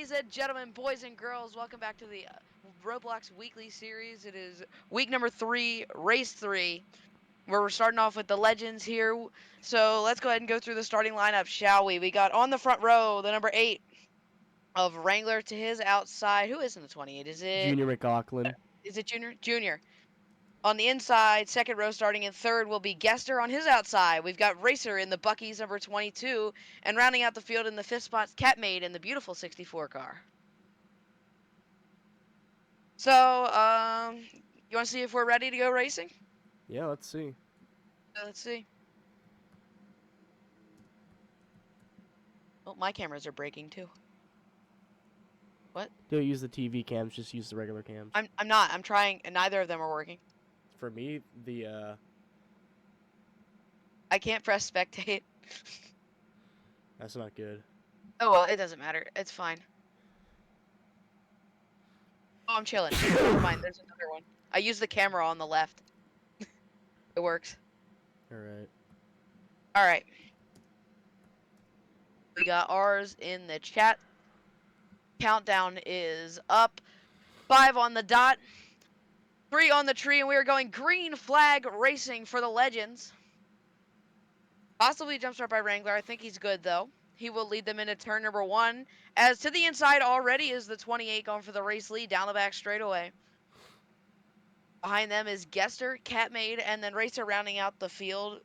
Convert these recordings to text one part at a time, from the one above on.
Ladies and gentlemen, boys and girls, welcome back to the Roblox weekly series. It is week number 3, race 3, where we're starting off with the legends here. So let's go ahead and go through the starting lineup, shall we? We got on the front row, the number 8 of Wrangler to his outside. Who is in the 28? Junior McLaughlin. Is it Junior? Junior. On the inside, second row starting in third will be Gester on his outside. We've got Racer in the Bucky's number 22, and rounding out the field in the fifth spot, Catmaid in the beautiful 64 car. So, you want to see if we're ready to go racing? Yeah, let's see. Let's see. Oh, my cameras are breaking too. What? Don't use the TV cams, just use the regular cams. I'm not. I'm trying, and neither of them are working. For me, I can't press spectate. that's not good. Oh well, it doesn't matter. It's fine. Oh, I'm chilling. Never mind. There's another one. I use the camera on the left. It works. Alright. Alright. We got ours in the chat. Countdown is up. 5 on the dot. 3 on the tree, and we are going green flag racing for the legends. Possibly jump start by Wrangler. I think he's good, though. He will lead them into turn number 1. As to the inside already is the 28 going for the race lead down the back straightaway. Behind them is Gester, Catmaid, and then Racer rounding out the field.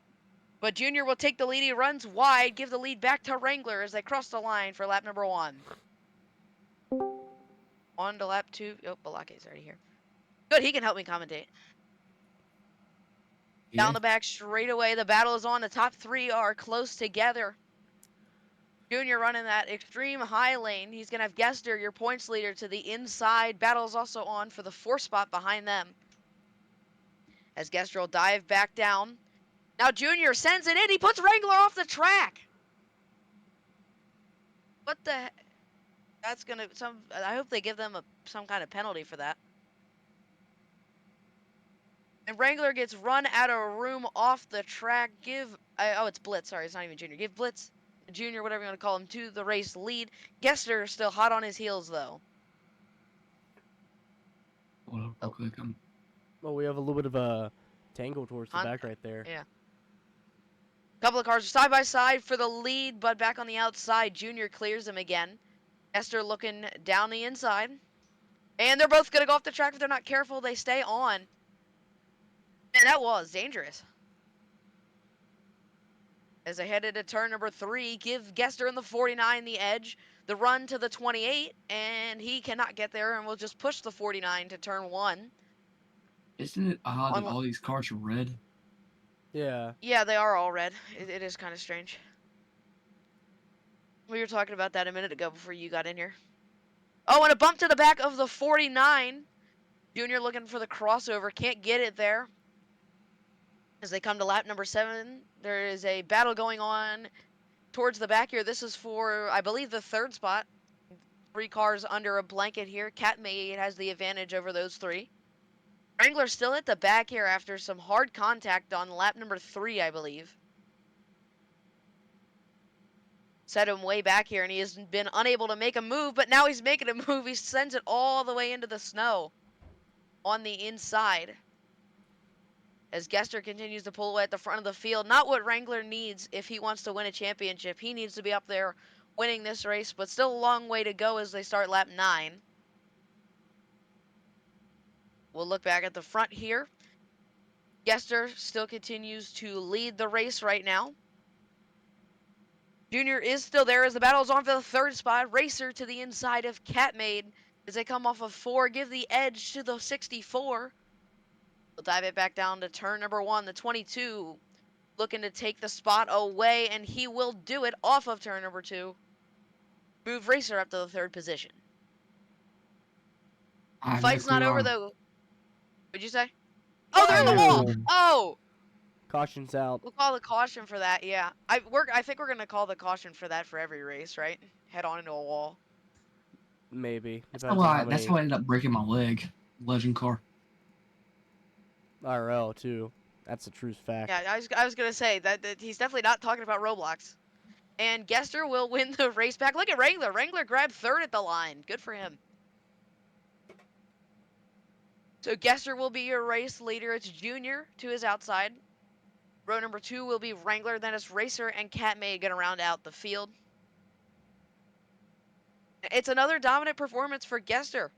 But Junior will take the lead. He runs wide, give the lead back to Wrangler as they cross the line for lap number 1. On to lap 2. Oh, Balake's already here. Good, he can help me commentate. Yeah. Down the back straightaway, the battle is on. The top 3 are close together. Junior running that extreme high lane. He's going to have Gester, your points leader, to the inside. Battle is also on for the 4th spot behind them. As Gester will dive back down. Now Junior sends it in. He puts Wrangler off the track. What the heck? That's going to... I hope they give them some kind of penalty for that. And Wrangler gets run out of room off the track. Oh, it's Blitz. Sorry, it's not even Junior. Give Blitz, Junior, whatever you want to call him, to the race lead. Gester still hot on his heels, though. Well, okay, come. Well, we have a little bit of a tangle towards the back right there. Yeah. Couple of cars side by side for the lead, but back on the outside, Junior clears him again. Gester looking down the inside. And they're both going to go off the track if they're not careful. They stay on. Man, that was dangerous. As they headed to turn number 3, give Gester in the 49 the edge. The run to the 28, and he cannot get there, and will just push the 49 to turn 1. Isn't it odd that all these cars are red? Yeah. Yeah, they are all red. It is kind of strange. We were talking about that a minute ago before you got in here. Oh, and a bump to the back of the 49. Junior looking for the crossover. Can't get it there. As they come to lap number 7, there is a battle going on towards the back here. This is for, I believe, the 3rd spot. 3 cars under a blanket here. Catmaid has the advantage over those 3. Wrangler still at the back here after some hard contact on lap number 3, I believe. Set him way back here, and he has been unable to make a move, but now he's making a move. He sends it all the way into the snow on the inside. As Gester continues to pull away at the front of the field. Not what Wrangler needs if he wants to win a championship. He needs to be up there winning this race, but still a long way to go as they start lap 9. We'll look back at the front here. Gester still continues to lead the race right now. Junior is still there as the battle is on for the 3rd spot. Racer to the inside of Catmaid as they come off of 4. Give the edge to the 64. We'll dive it back down to turn number 1, the 22. Looking to take the spot away, and he will do it off of turn number 2. Move Racer up to the 3rd position. Fight's not over, though. What'd you say? Oh, they're in the wall! Oh! Caution's out. We'll call the caution for that, yeah. I think we're going to call the caution for that for every race, right? Head on into a wall. Maybe. That's how I ended up breaking my leg. Legend car. RL, too. That's a true fact. Yeah, I was going to say that he's definitely not talking about Roblox. And Gester will win the race back. Look at Wrangler. Wrangler grabbed third at the line. Good for him. So Gester will be your race leader. It's Junior to his outside. Row number 2 will be Wrangler. Then it's Racer and Catmaid going to round out the field. It's another dominant performance for Gester.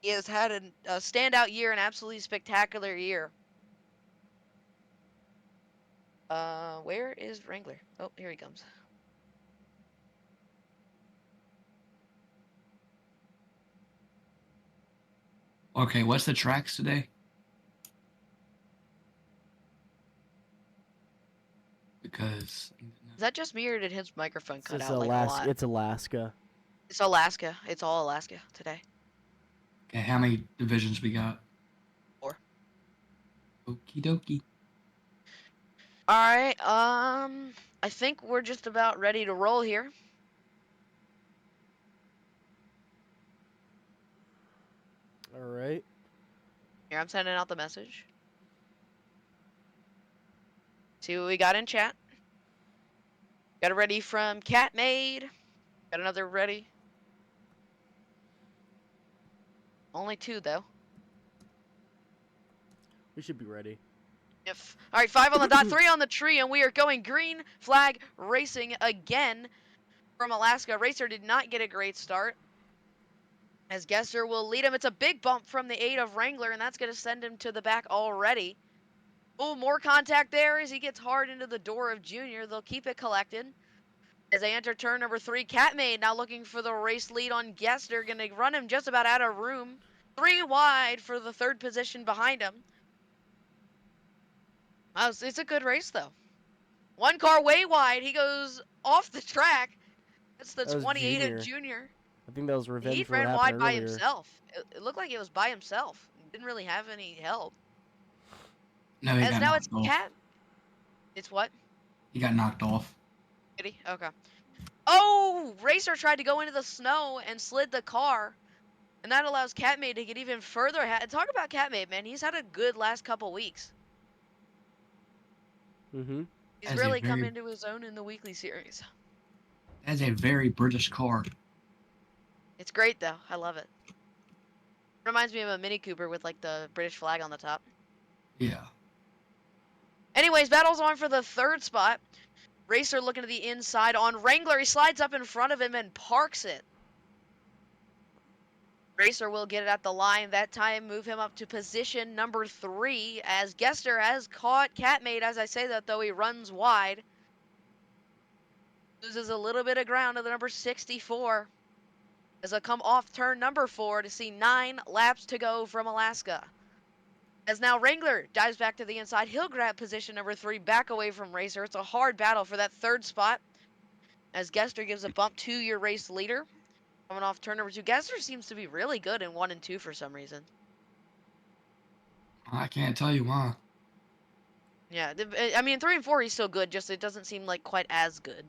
He has had a standout year, an absolutely spectacular year. Where is Wrangler? Oh, here he comes. Okay, what's the tracks today? Because Is that just me or did his microphone cut It's out like a lot? It's Alaska. It's Alaska. It's all Alaska today. okay, how many divisions we got? 4. Okie dokie. All right. I think we're just about ready to roll here. All right. Here, I'm sending out the message. See what we got in chat. Got a ready from Catmaid. Got another ready. Only 2 though. We should be ready. If all right, 5 on the dot, 3 on the tree, and we are going green flag racing again from Alaska. Racer did not get a great start. As Gester will lead him. It's a big bump from the 8 of Wrangler, and that's going to send him to the back already. Oh, more contact there as he gets hard into the door of Junior. They'll keep it collected. As they enter turn number 3, Catmaid now looking for the race lead on Gester. Going to run him just about out of room. 3 wide for the 3rd position behind him. Wow, it's a good race, though. 1 car way wide. He goes off the track. That's the That was 28 Junior. at Junior. I think that was revenge He for what ran happened wide by earlier. himself. It looked like it was by himself. Didn't really have any help. No, he As got now it's knocked off. Cat. It's what? He got knocked off. Did he? Okay. Oh! Racer tried to go into the snow and slid the car. And that allows Catmaid to get even further ahead. Talk about Catmaid, man. He's had a good last couple weeks. Mm-hmm. He's As really come into his own in the weekly series. That's a very British car. It's great, though. I love it. Reminds me of a Mini Cooper with, like, the British flag on the top. Yeah. Anyways, battle's on for the 3rd spot. Racer looking to the inside on Wrangler. He slides up in front of him and parks it. Racer will get it at the line that time, move him up to position number 3 as Gester has caught Catmaid. As I say that, though, he runs wide. Loses a little bit of ground to the number 64 as I come off turn number 4 to see 9 laps to go from Alaska. As now Wrangler dives back to the inside, he'll grab position number 3 back away from Racer. It's a hard battle for that 3rd spot as Gester gives a bump to your race leader. Coming off turn number 2, Gester seems to be really good in 1 and 2 for some reason. I can't tell you why. Yeah, I mean, 3 and 4 he's still good, just it doesn't seem like quite as good.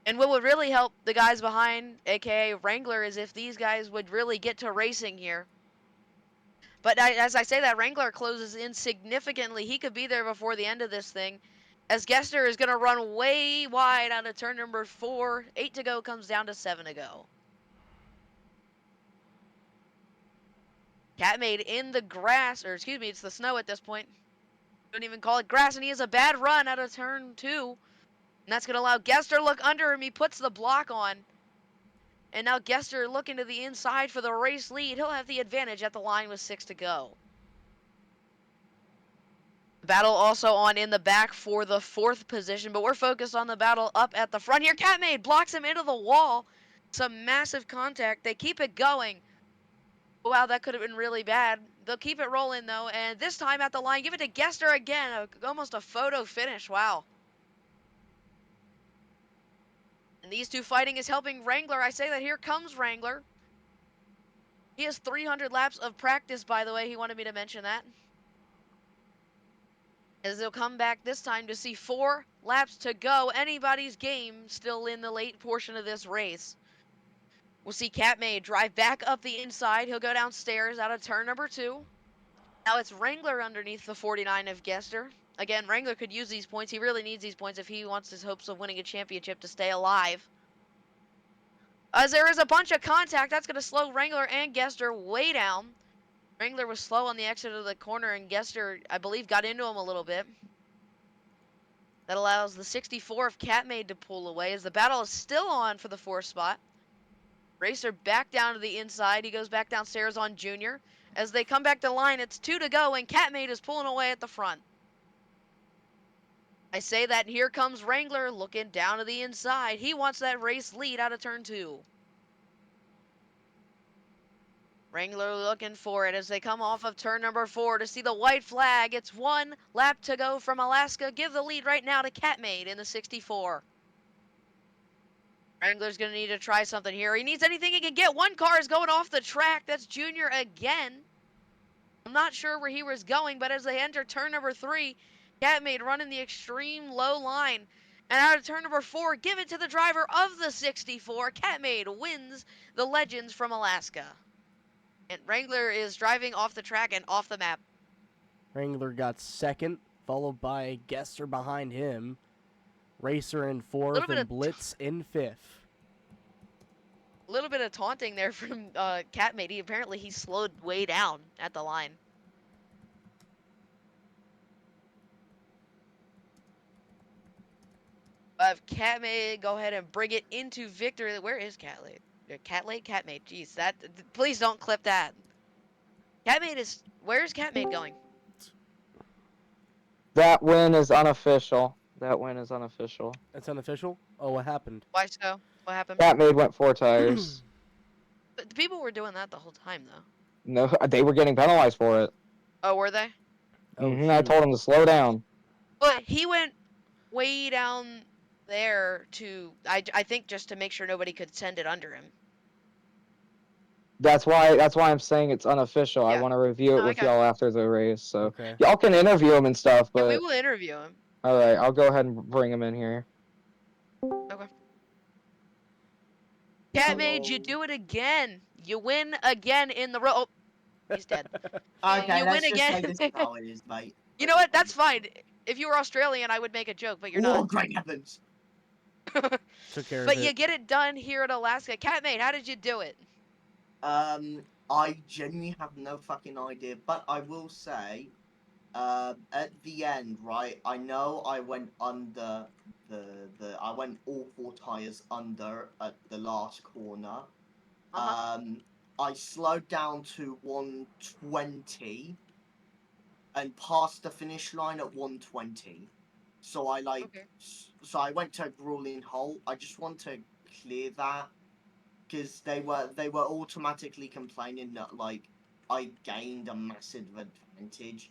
And what would really help the guys behind, aka Wrangler, is if these guys would really get to racing here. But as I say that, Wrangler closes in significantly. He could be there before the end of this thing. As Gester is going to run way wide out of turn number 4. 8 to go comes down to 7 to go. Catmaid in the grass, or excuse me, it's the snow at this point. Don't even call it grass, and he has a bad run out of turn 2. And that's going to allow Gester to look under him. He puts the block on. And now Gester looking to the inside for the race lead. He'll have the advantage at the line with 6 to go. Battle also on in the back for the 4th position, but we're focused on the battle up at the front here. Catmaid blocks him into the wall. Some massive contact. They keep it going. Wow, that could have been really bad. They'll keep it rolling, though, and this time at the line, give it to Gester again. Almost a photo finish. Wow. And these two fighting is helping Wrangler. I say that here comes Wrangler. He has 300 laps of practice, by the way. He wanted me to mention that. As they'll come back this time to see 4 laps to go. Anybody's game still in the late portion of this race. We'll see Catmaid drive back up the inside. He'll go downstairs out of turn number 2. Now it's Wrangler underneath the 49 of Gester. again, Wrangler could use these points. He really needs these points if he wants his hopes of winning a championship to stay alive. As there is a bunch of contact, that's going to slow Wrangler and Gester way down. Wrangler was slow on the exit of the corner, and Gester, I believe, got into him a little bit. That allows the 64 of Catmaid to pull away as the battle is still on for the 4th spot. Racer back down to the inside. He goes back downstairs on Junior. As they come back to line, it's 2 to go, and Catmaid is pulling away at the front. I say that, and here comes Wrangler looking down to the inside. He wants that race lead out of turn 2. Wrangler looking for it as they come off of turn number 4 to see the white flag. It's 1 lap to go from Alaska. Give the lead right now to Catmaid in the 64. Wrangler's going to need to try something here. He needs anything he can get. One car is going off the track. That's Junior again. I'm not sure where he was going, but as they enter turn number 3, Catmaid running the extreme low line. And out of turn number 4, give it to the driver of the 64. Catmaid wins the Legends from Alaska. And Wrangler is driving off the track and off the map. Wrangler got second, followed by Gester behind him. Racer in Little fourth bit and of Blitz in fifth. A little bit of taunting there from Catmaid. Apparently he slowed way down at the line. Catmaid go ahead and bring it into victory. Where is Catmaid? Catmaid. Jeez, please don't clip that. Where's Catmaid going? That win is unofficial. That win is unofficial. That's unofficial? Oh, what happened? Why so? What happened? Catmaid went 4 tires. But the people were doing that the whole time, though. No, they were getting penalized for it. Oh, were they? Oh, I told him to slow down. But he went way down there to, I think, just to make sure nobody could send it under him. That's why I'm saying it's unofficial. Yeah. I want to review it No, I with got y'all after the race. So Okay. y'all can interview him and stuff, Yeah, we but will interview him. all right, I'll go ahead and bring him in here. Okay. Catmaid, you do it again. You win again in the row. Oh, he's dead. Okay, You let's win just say again. this is how it is, mate. You know what? That's fine. If you were Australian, I would make a joke, but you're Oh, not. great heavens. Took care But of you it. get it done here at Alaska. Catmaid, how did you do it? I genuinely have no fucking idea, but I will say, at the end, right, I know I went under I went all 4 tires under at the last corner. Uh-huh. I slowed down to 120 and passed the finish line at 120. So I Okay. so I went to a grueling hole. I just want to clear that because they were automatically complaining that like I gained a massive advantage,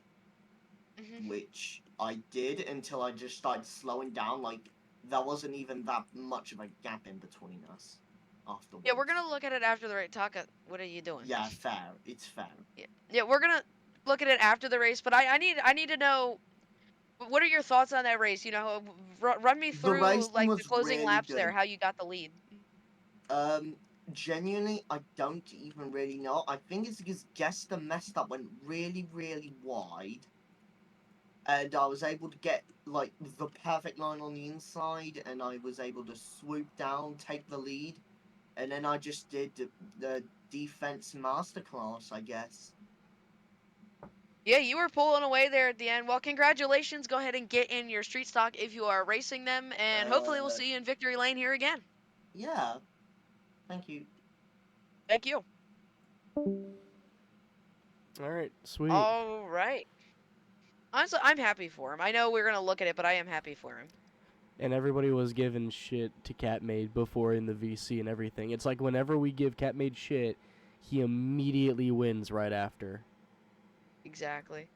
which I did until I just started slowing down. Like there wasn't even that much of a gap in between us afterwards. Yeah, we're gonna look at it after the race. What are you doing? Yeah, fair. It's fair. Yeah, we're gonna look at it after the race. But I need to know, what are your thoughts on that race? You know, run me The through racing like the was closing really laps there, good. how you got the lead. Genuinely, I don't even really know. I think it's because Gester messed up, went really, really wide, and I was able to get like the perfect line on the inside, and I was able to swoop down, take the lead, and then I just did the defense masterclass, I guess. Yeah, you were pulling away there at the end. Well, congratulations. Go ahead and get in your street stock if you are racing them, and hopefully we'll see you in victory lane here again. Yeah. Thank you. Thank you. All right, sweet. All right. Honestly, I'm happy for him. I know we're gonna look at it, but I am happy for him. And everybody was giving shit to Catmaid before in the VC and everything. It's like whenever we give Catmaid shit, he immediately wins right after. Exactly.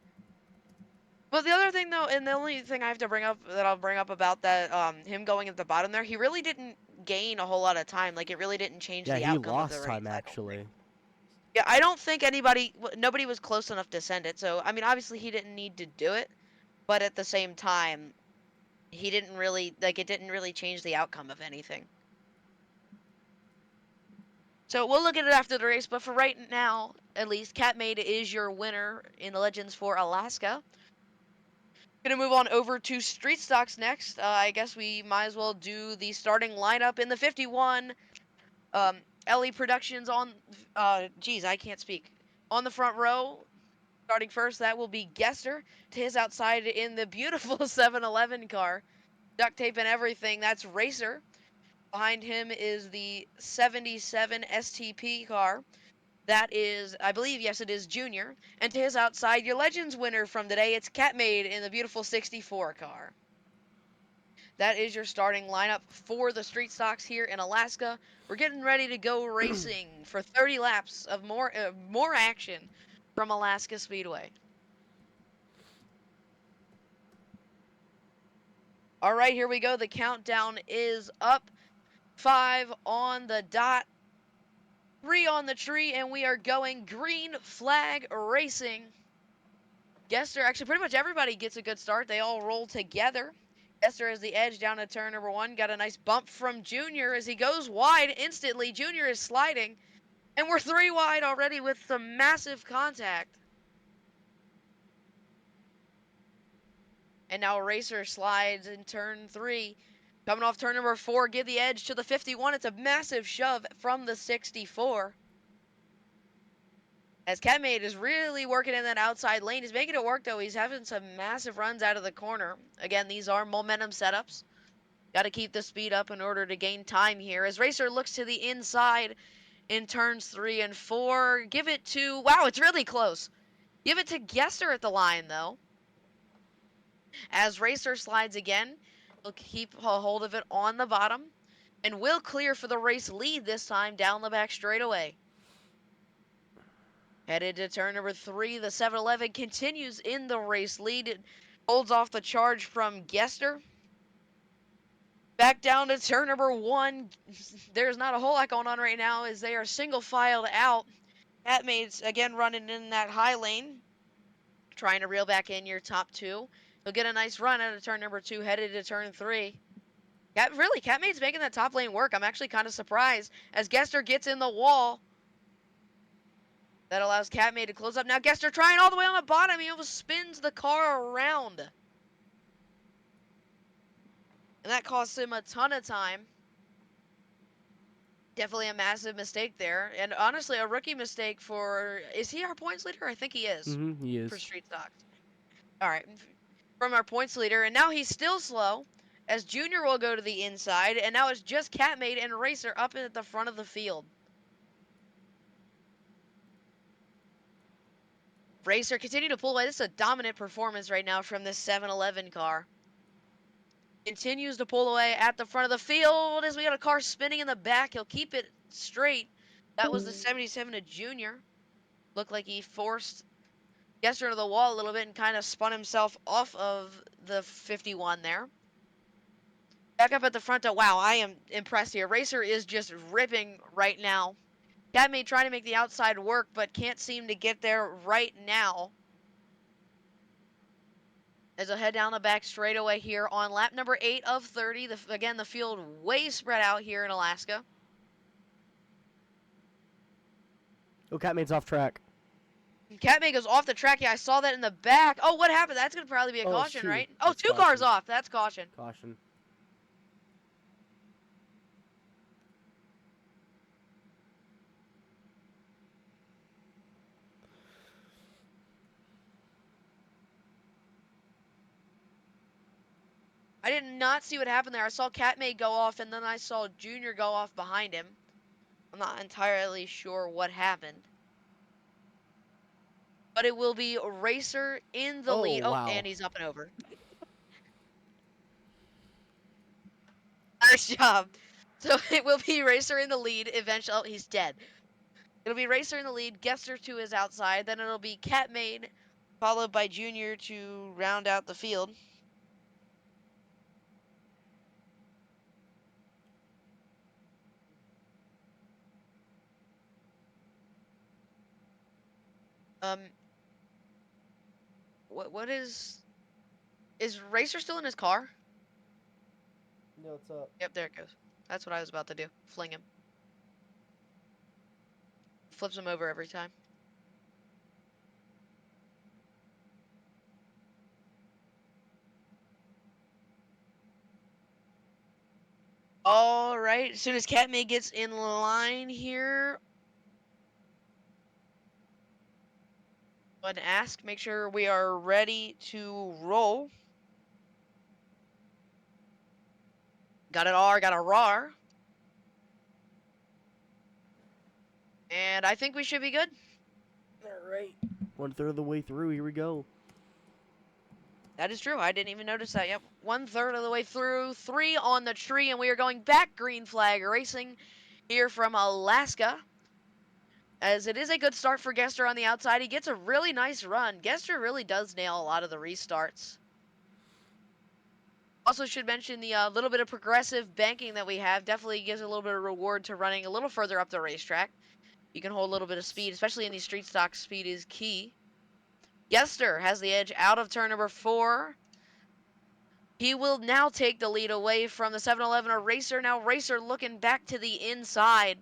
But the other thing, though, and the only thing I have to bring up that I'll bring up about that, him going at the bottom there, he really didn't gain a whole lot of time. Like, it really didn't change Yeah, the he outcome of the lost race. time actually. Yeah, I don't think nobody was close enough to send it. So, I mean, obviously he didn't need to do it, but at the same time, he didn't really, like, it didn't really change the outcome of anything. So we'll look at it after the race, but for right now, at least, Catmaid is your winner in the Legends for Alaska. Gonna move on over to street stocks next. I guess we might as well do the starting lineup in the 51. LE Productions on. Geez, I can't speak. On the front row, starting first, that will be Gester. To his outside in the beautiful 7-Eleven car, duct tape and everything. That's Racer. Behind him is the 77 STP car. That is, I believe, yes, it is Junior. And to his outside, your Legends winner from today, it's Catmade in the beautiful 64 car. That is your starting lineup for the street stocks here in Alaska. We're getting ready to go racing for 30 laps of more action from Alaska Speedway. All right, here we go. The countdown is up. 5 on the dot. 3 on the tree, and we are going green flag racing. Gester, actually, pretty much everybody gets a good start. They all roll together. Gester has the edge down to turn number 1. Got a nice bump from Junior as he goes wide instantly. Junior is sliding, and we're 3 wide already with some massive contact. And now Racer slides in turn 3. Coming off turn number 4, give the edge to the 51. It's a massive shove from the 64. As Catmade is really working in that outside lane. He's making it work, though. He's having some massive runs out of the corner. Again, these are momentum setups. Got to keep the speed up in order to gain time here. As Racer looks to the inside in turns 3 and 4. Give it to... Wow, it's really close. Give it to Gester at the line, though. As Racer slides again, he'll keep a hold of it on the bottom. And will clear for the race lead this time down the back straightaway. Headed to turn number 3, the 7-Eleven continues in the race lead. It holds off the charge from Gester. Back down to turn number 1. There's not a whole lot going on right now as they are single filed out. Catmade's again running in that high lane, trying to reel back in your top 2. He'll get a nice run out of turn number 2, headed to turn 3. Catmade's making that top lane work. I'm actually kind of surprised as Gester gets in the wall. That allows Catmade to close up. Now Gester trying all the way on the bottom. He almost spins the car around. And that costs him a ton of time. Definitely a massive mistake there. And honestly, a rookie mistake for... Is he our points leader? I think he is. He is. For street stocks. All right. From our points leader. And now he's still slow. As Junior will go to the inside. And now it's just Catmade and Racer up at the front of the field. Racer continue to pull away. This is a dominant performance right now from this 7-Eleven car. Continues to pull away at the front of the field as we got a car spinning in the back. He'll keep it straight. That was the 77 to Junior. Looked like he forced Gester to the wall a little bit and kind of spun himself off of the 51 there. Back up at the front. Wow, I am impressed here. Racer is just ripping right now. Catmade trying to make the outside work, but can't seem to get there right now. As I head down the back straightaway here on lap number 8 of 30. Again, the field way spread out here in Alaska. Oh, Catmade's off track. Catmade goes off the track. Yeah, I saw that in the back. Oh, what happened? That's going to probably be a caution, shoot. right? Oh, That's 2 cars caution. off. That's caution. Caution. I did not see what happened there. I saw Catmade go off, and then I saw Junior go off behind him. I'm not entirely sure what happened. But it will be Racer in the lead. Wow. Oh, and he's up and over. Nice job. So it will be Racer in the lead eventually. Oh, he's dead. It'll be Racer in the lead, Gester to his outside. Then it'll be Catmade, followed by Junior to round out the field. What is Racer still in his car? No, it's up. Yep, there it goes. That's what I was about to do. Fling him. Flips him over every time. All right. As soon as Catmay gets in line here, go ahead and ask. Make sure we are ready to roll. Got an R, got a RAR. And I think we should be good. All right. 1/3 of the way through. Here we go. That is true. I didn't even notice that. Yep. 1/3 of the way through. 3 on the tree, and we are going back green flag racing here from Alaska. As it is a good start for Gester on the outside. He gets a really nice run. Gester really does nail a lot of the restarts. Also should mention the little bit of progressive banking that we have. Definitely gives a little bit of reward to running a little further up the racetrack. You can hold a little bit of speed, especially in these street stock. Speed is key. Gester has the edge out of turn number 4. He will now take the lead away from the 7-Eleven Racer. Now Racer looking back to the inside.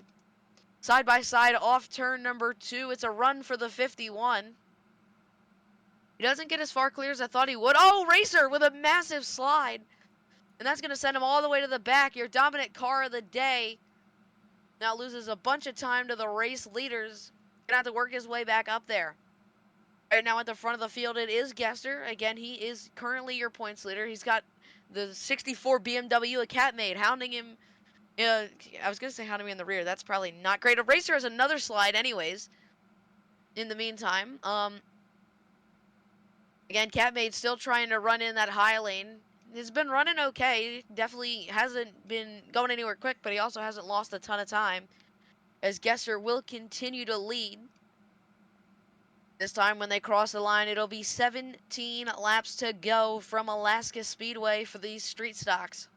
Side by side off turn number 2. It's a run for the 51. He doesn't get as far clear as I thought he would. Oh, Racer with a massive slide. And that's going to send him all the way to the back. Your dominant car of the day now loses a bunch of time to the race leaders. Gonna have to work his way back up there. Right now at the front of the field, it is Gester. Again, he is currently your points leader. He's got the 64 BMW, a Catmade, hounding him. I was going to say hounding me in the rear. That's probably not great. A Racer has another slide anyways. In the meantime, again, Catmade still trying to run in that high lane. He's been running okay. Definitely hasn't been going anywhere quick, but he also hasn't lost a ton of time. As Gester will continue to lead. This time when they cross the line, it'll be 17 laps to go from Alaska Speedway for these street stocks.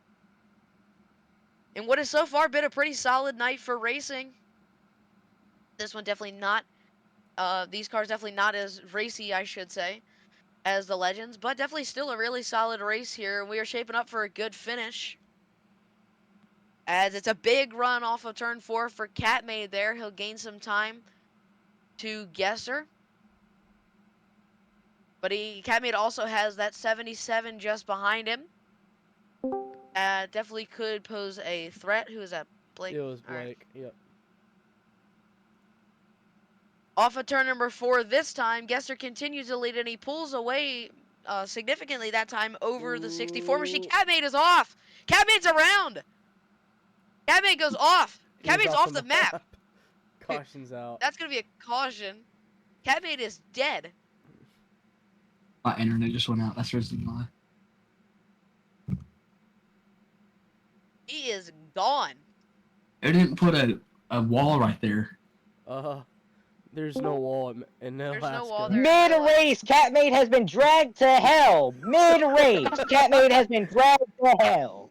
And what has so far been a pretty solid night for racing. This one definitely not, these cars definitely not as racy, I should say, as the Legends, but definitely still a really solid race here. We are shaping up for a good finish. As it's a big run off of turn 4 for Catmade there. He'll gain some time to Gester. But Catmade also has that 77 just behind him. Definitely could pose a threat. Who is that? Blake? It was All right. Blake. Yep. Off of turn number 4 this time, Gester continues to lead and he pulls away significantly that time over the 64 machine. Ooh. Catmade is off. Catmade's around. Catmade goes off. He was Catmade's off the map. Caution's out. That's going to be a caution. Catmade is dead. My internet just went out. That's the reason why. He is gone. It didn't put a wall right there. There's no wall in There's Alaska. no wall there. Mid-race, Catmade has been dragged to hell. Mid-race, Catmade has been dragged to hell.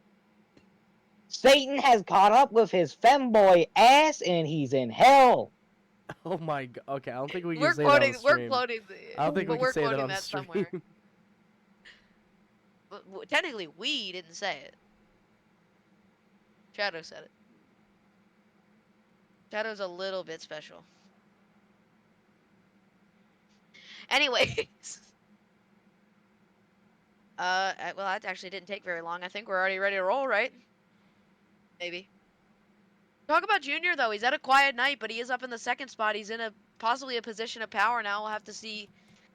Satan has caught up with his femboy ass, and he's in hell. Oh my god. Okay, I don't think we can We're say quoting. that on We're stream. quoting. I don't think but we we're can say that quoting on that stream. somewhere. But technically, we didn't say it. Shadow said it. Shadow's a little bit special. Anyways. Well, that actually didn't take very long. I think we're already ready to roll, right? Maybe. Talk about Junior, though. He's had a quiet night, but he is up in the second spot. He's in possibly a position of power now. We'll have to see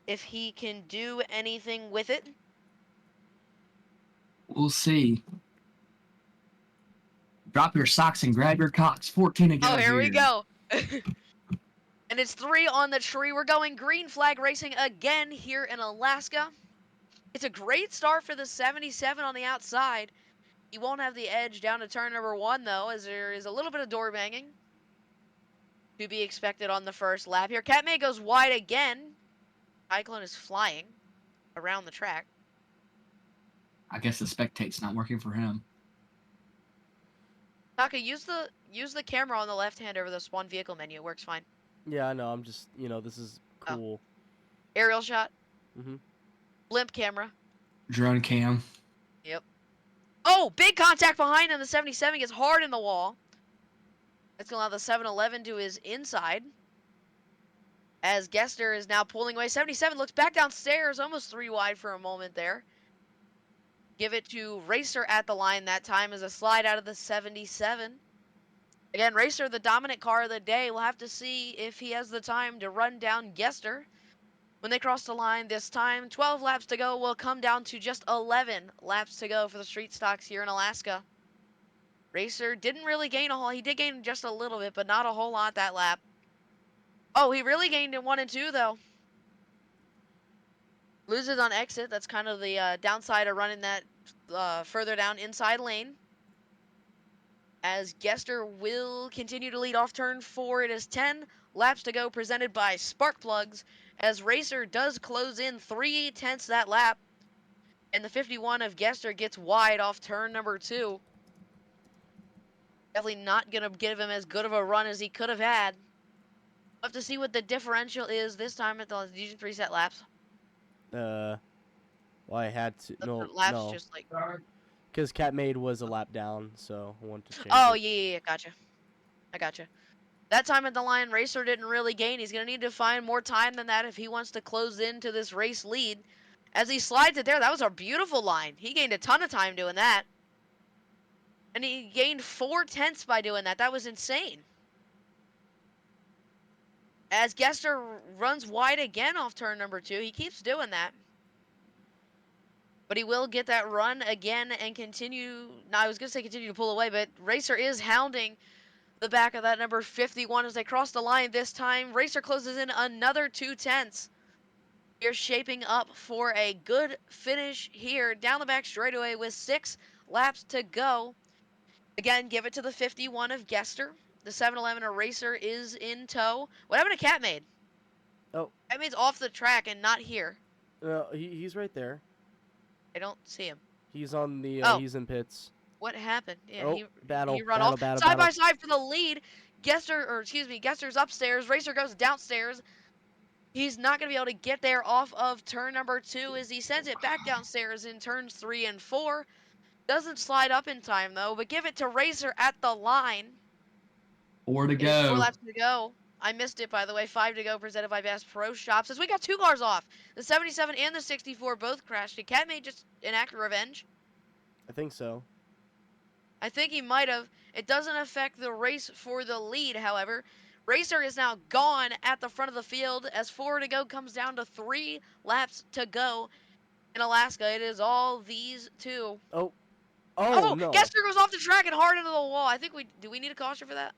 if he can do anything with it. We'll see. Drop your socks and grab your cocks. 14 to go. Oh, here we go. And it's 3 on the tree. We're going green flag racing again here in Alaska. It's a great start for the 77 on the outside. He won't have the edge down to turn number 1, though, as there is a little bit of door banging to be expected on the first lap here. Catmay goes wide again. Cyclone is flying around the track. I guess the spectate's not working for him. Taka, use the camera on the left hand over the spawn vehicle menu. It works fine. Yeah, I know. I'm just, this is cool. Aerial shot. Mm-hmm. Blimp camera. Drone cam. Yep. Oh, big contact behind him. The 77 gets hard in the wall. That's going to allow the 7-Eleven to his inside. As Gester is now pulling away. 77 looks back downstairs, almost 3 wide for a moment there. Give it to Racer at the line that time as a slide out of the 77. Again, Racer, the dominant car of the day. We'll have to see if he has the time to run down Gester. When they cross the line this time, 12 laps to go will come down to just 11 laps to go for the street stocks here in Alaska. Racer didn't really gain a whole, he did gain just a little bit, but not a whole lot that lap. Oh, he really gained in 1 and 2 though. Loses on exit. That's kind of the downside of running that further down inside lane. As Gester will continue to lead off turn 4. It is 10 laps to go, presented by Spark Plugs, as Racer does close in 3/10 that lap. And the 51 of Gester gets wide off turn number 2. Definitely not going to give him as good of a run as he could have had. We'll have to see what the differential is this time at the using 3 set laps. Well, I had to. No, Laps no. just like. Because Catmade was a lap down, so I wanted to change Oh, it. yeah, gotcha. I gotcha. That time at the line, Racer didn't really gain. He's going to need to find more time than that if he wants to close into this race lead. As he slides it there, that was a beautiful line. He gained a ton of time doing that. And he gained 4/10 by doing that. That was insane. As Gester runs wide again off turn number 2, he keeps doing that. But he will get that run again and continue. No, I was going to say continue to pull away, but Racer is hounding the back of that number 51 as they cross the line this time. Racer closes in another 2/10. You're shaping up for a good finish here down the back straightaway with 6 laps to go. Again, give it to the 51 of Gester. The 7-Eleven Racer is in tow. What happened to Catmade? Oh. Catmade's off the track and not here. No, he's right there. I don't see him. He's on the. Oh. He's in pits. What happened? Yeah, Oh, he battle, run battle, off battle, side by battle. side for the lead. Gester's upstairs. Racer goes downstairs. He's not going to be able to get there off of turn number 2 as he sends it back downstairs in turns 3 and 4. Doesn't slide up in time though, but give it to Racer at the line. 4 to It is 4 go. laps to go. I missed it, by the way. 5 to go, presented by Bass Pro Shops. As we got 2 cars off. The 77 and the 64 both crashed. Did Catmade just enact revenge? I think so. I think he might have. It doesn't affect the race for the lead, however. Racer is now gone at the front of the field as 4 to go comes down to 3 laps to go. In Alaska, it is all these 2. Oh. Oh, no. Gester goes off the track and hard into the wall. I think do we need a caution for that?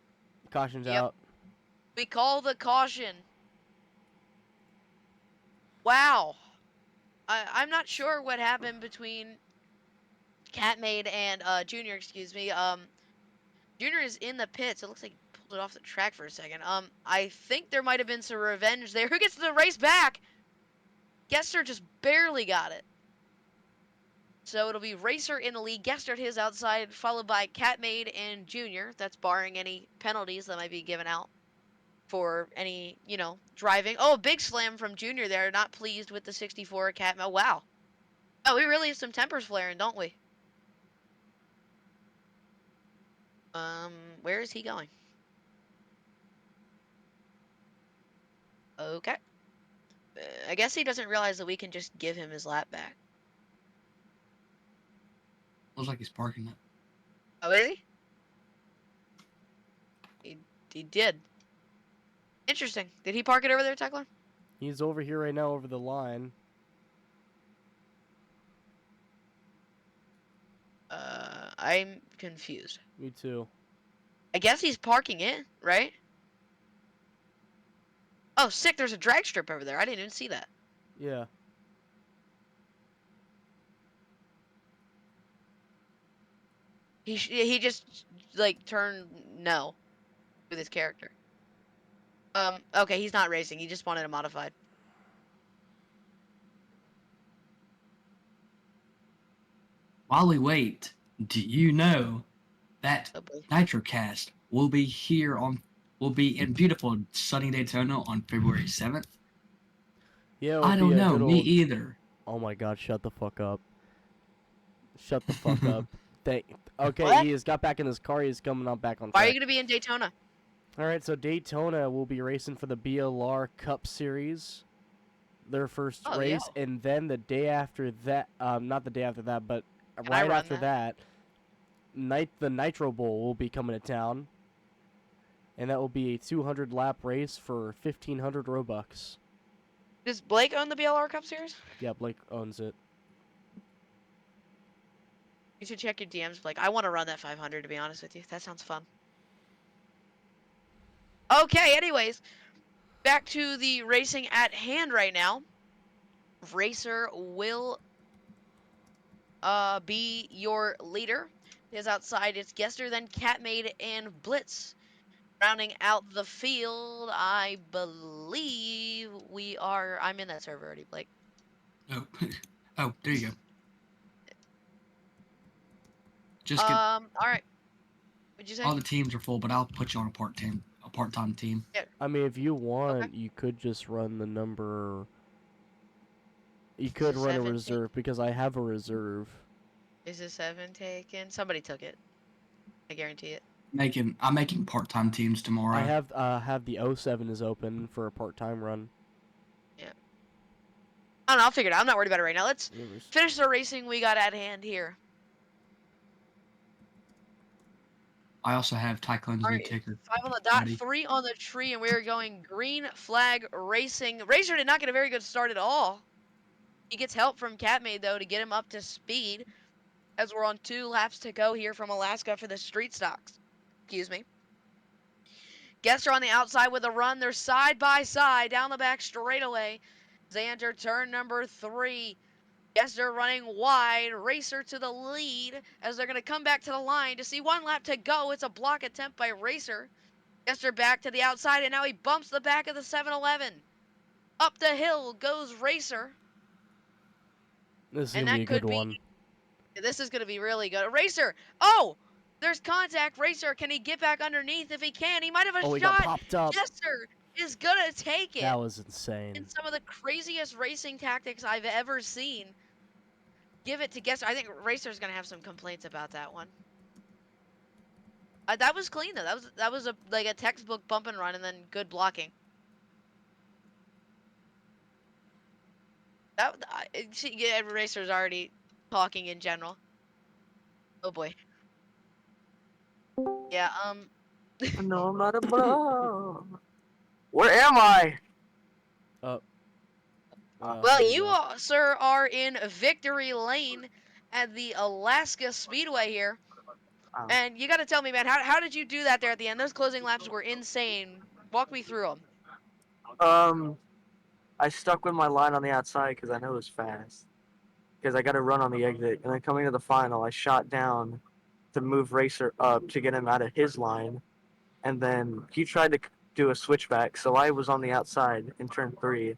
Caution's Yep. out. We call the caution. Wow. I'm not sure what happened between Catmade and Junior, excuse me. Junior is in the pits. It looks like he pulled it off the track for a second. I think there might have been some revenge there. Who gets the race back? Gester just barely got it. So it'll be Racer in the lead, Gester at his outside, followed by Catmade and Junior. That's barring any penalties that might be given out for any, driving. Oh, big slam from Junior there. Not pleased with the 64 Catmade. Wow. Oh, we really have some tempers flaring, don't we? Where is he going? Okay. I guess he doesn't realize that we can just give him his lap back. Looks like he's parking it. Oh, is he? He did. Interesting. Did he park it over there, Tekla? He's over here right now over the line. I'm confused. Me too. I guess he's parking it, right? Oh, sick. There's a drag strip over there. I didn't even see that. Yeah. He just, turned no with his character. Okay, he's not racing. He just wanted a modified. While we wait, do you know that Oh, boy. NitroCast will be in beautiful sunny Daytona on February 7th? Yeah. I don't know, me either. Oh my God! Shut the fuck up. Shut the fuck up. Okay, What? he has got back in his car. He's coming on back on Why are track. you going to be in Daytona? All right, so Daytona will be racing for the BLR Cup Series, their first race, yeah. and then the day after that, not the day after that, but I right run after that? the Nitro Bowl will be coming to town, and that will be a 200 lap race for 1,500 Robux. Does Blake own the BLR Cup Series? Yeah, Blake owns it. You should check your DMs, Blake. I want to run that 500, to be honest with you. That sounds fun. Okay, anyways, back to the racing at hand right now. Racer will be your leader. Is outside. It's Gester, then Catmaid, and Blitz. Rounding out the field, I believe we are. I'm in that server already, Blake. Oh, oh, there you go. Just get All right. What'd you say? all the teams are full, but I'll put you on a part-time team. I mean, if you want, Okay. you could just run the number. You Is could the run a 7 reserve because I have a reserve. Is the 7 taken? Somebody took it. I guarantee it. I'm making part-time teams tomorrow. I have the 07 is open for a part-time run. I don't know. I'll figure it out. I'm not worried about it right now. Let's Yours. finish the racing we got at hand here. I also have Tyclone's new Alright, ticker. 5 on the dot, Ready? 3 on the tree, and we're going green flag racing. Racer did not get a very good start at all. He gets help from Catmaid, though, to get him up to speed, as we're on 2 laps to go here from Alaska for the street stocks. Excuse me. Gester on the outside with a run. They're side by side down the back straightaway. They enter turn number 3. Gester running wide, Racer to the lead as they're going to come back to the line to see 1 lap to go. It's a block attempt by Racer. Gester back to the outside, and now he bumps the back of the 7-Eleven. Up the hill goes Racer. This is And gonna be that a good could be. one. This is going to be really good. Racer! Oh! There's contact. Racer, can he get back underneath? If he can, he might have a Oh, he got shot. popped up. Gester is going to take it. That was insane. In some of the craziest racing tactics I've ever seen. Give it to Gester. I think Racer's going to have some complaints about that one. That was clean, though. That was like a textbook bump and run and then good blocking. Racer's already talking in general. Oh, boy. Yeah, No, I'm not a bum. Where am I? well, There you, go. sir, are in victory lane at the Alaska Speedway here. Oh. And you got to tell me, man, how did you do that there at the end? Those closing laps were insane. Walk me through them. I stuck with my line on the outside because I know it was fast. Because I got to run on the exit, and then coming to the final, I shot down to move Racer up to get him out of his line, and then he tried to do a switchback, so I was on the outside in turn 3,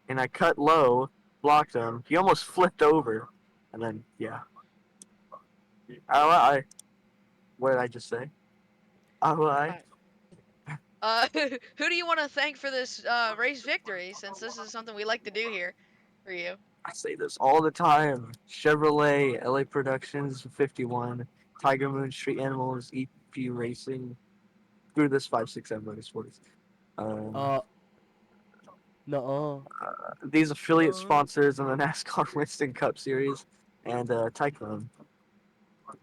and I cut low, blocked him. He almost flipped over, and then yeah. What did I just say? Who do you want to thank for this race victory, since this is something we like to do here for you? I say this all the time. Chevrolet, LA Productions, 51, Tiger Moon, Street Animals, EP Racing, through this 567 Motorsports. No. These affiliate sponsors in the NASCAR Winston Cup Series, and Tyclone.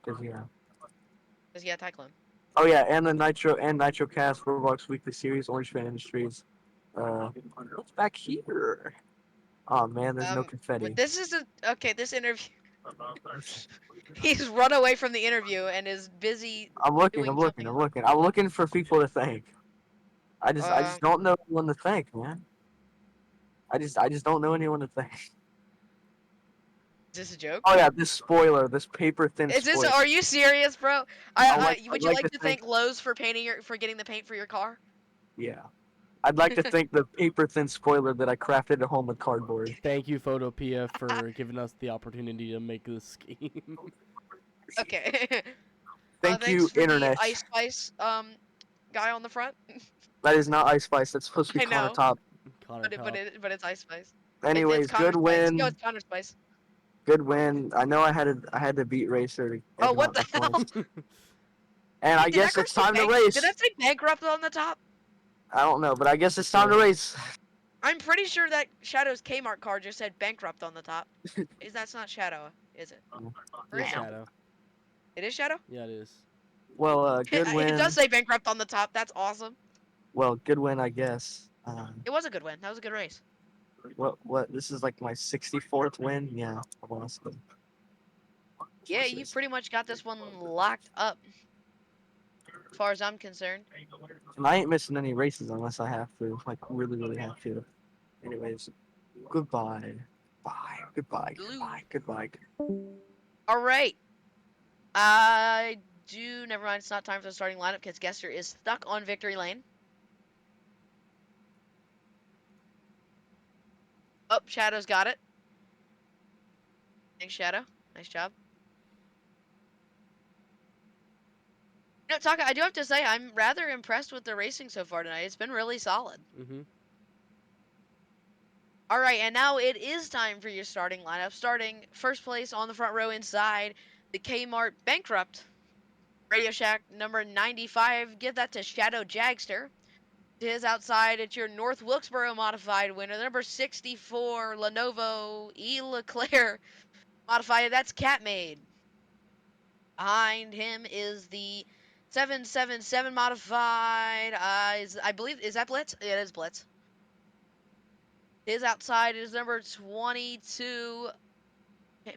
Because, yeah. Because, yeah, Tyclone. Oh, yeah, and the NitroCast Roblox Weekly Series, Orange Fan Industries. What's back here? Oh, man, there's no confetti. This is this interview. He's run away from the interview and is busy. I'm looking for people to thank. I just don't know anyone to thank, man. I just don't know anyone to thank. Is this a joke? Oh yeah, this paper thin spoiler. Are you serious, bro? Would you like to thank Lowe's for getting the paint for your car? Yeah. I'd like to thank the paper thin spoiler that I crafted at home with cardboard. Thank you, Photopia, for giving us the opportunity to make this scheme. Okay. Thank you, thanks for Internet. the Ice Spice guy on the front. That is not Ice Spice. That's supposed to be I know. Connor Top. But it's Ice Spice. Anyways, it's Connor good Spice. win. No, it's Connor Spice. Good win. I know I had to beat Racer. Oh, what the hell? And I Did guess that it's time to race. Did that say bankrupt on the top? I don't know, but I guess it's time to race. I'm pretty sure that Shadow's Kmart card just said bankrupt on the top. That's not Shadow, is it? Or It's is it? Shadow. It is Shadow? Yeah, it is. Well, good It win. does say bankrupt on the top. That's awesome. Well, good win, I guess. It was a good win. That was a good race. What? This is like my 64th win. Yeah, honestly. Yeah, you pretty much got this one locked up, as far as I'm concerned. And I ain't missing any races unless I have to. Like, really, really have to. Anyways, goodbye. Bye. Goodbye. Goodbye. Goodbye. All right. I do. Never mind. It's not time for the starting lineup because Gester is stuck on victory lane. Oh, Shadow's got it. Thanks, Shadow. Nice job. You know, Taka, I do have to say, I'm rather impressed with the racing so far tonight. It's been really solid. Mm-hmm. All right, and now it is time for your starting lineup. Starting first place on the front row inside the Kmart Bankrupt. Radio Shack number 95. Give that to Shadow Jagster. To his outside, it's your North Wilkesboro modified winner, the number 64 Lenovo E. Leclerc modified. That's Catmade. Behind him is the 777 modified. I believe, is that Blitz? Yeah, it is Blitz. His outside is number 22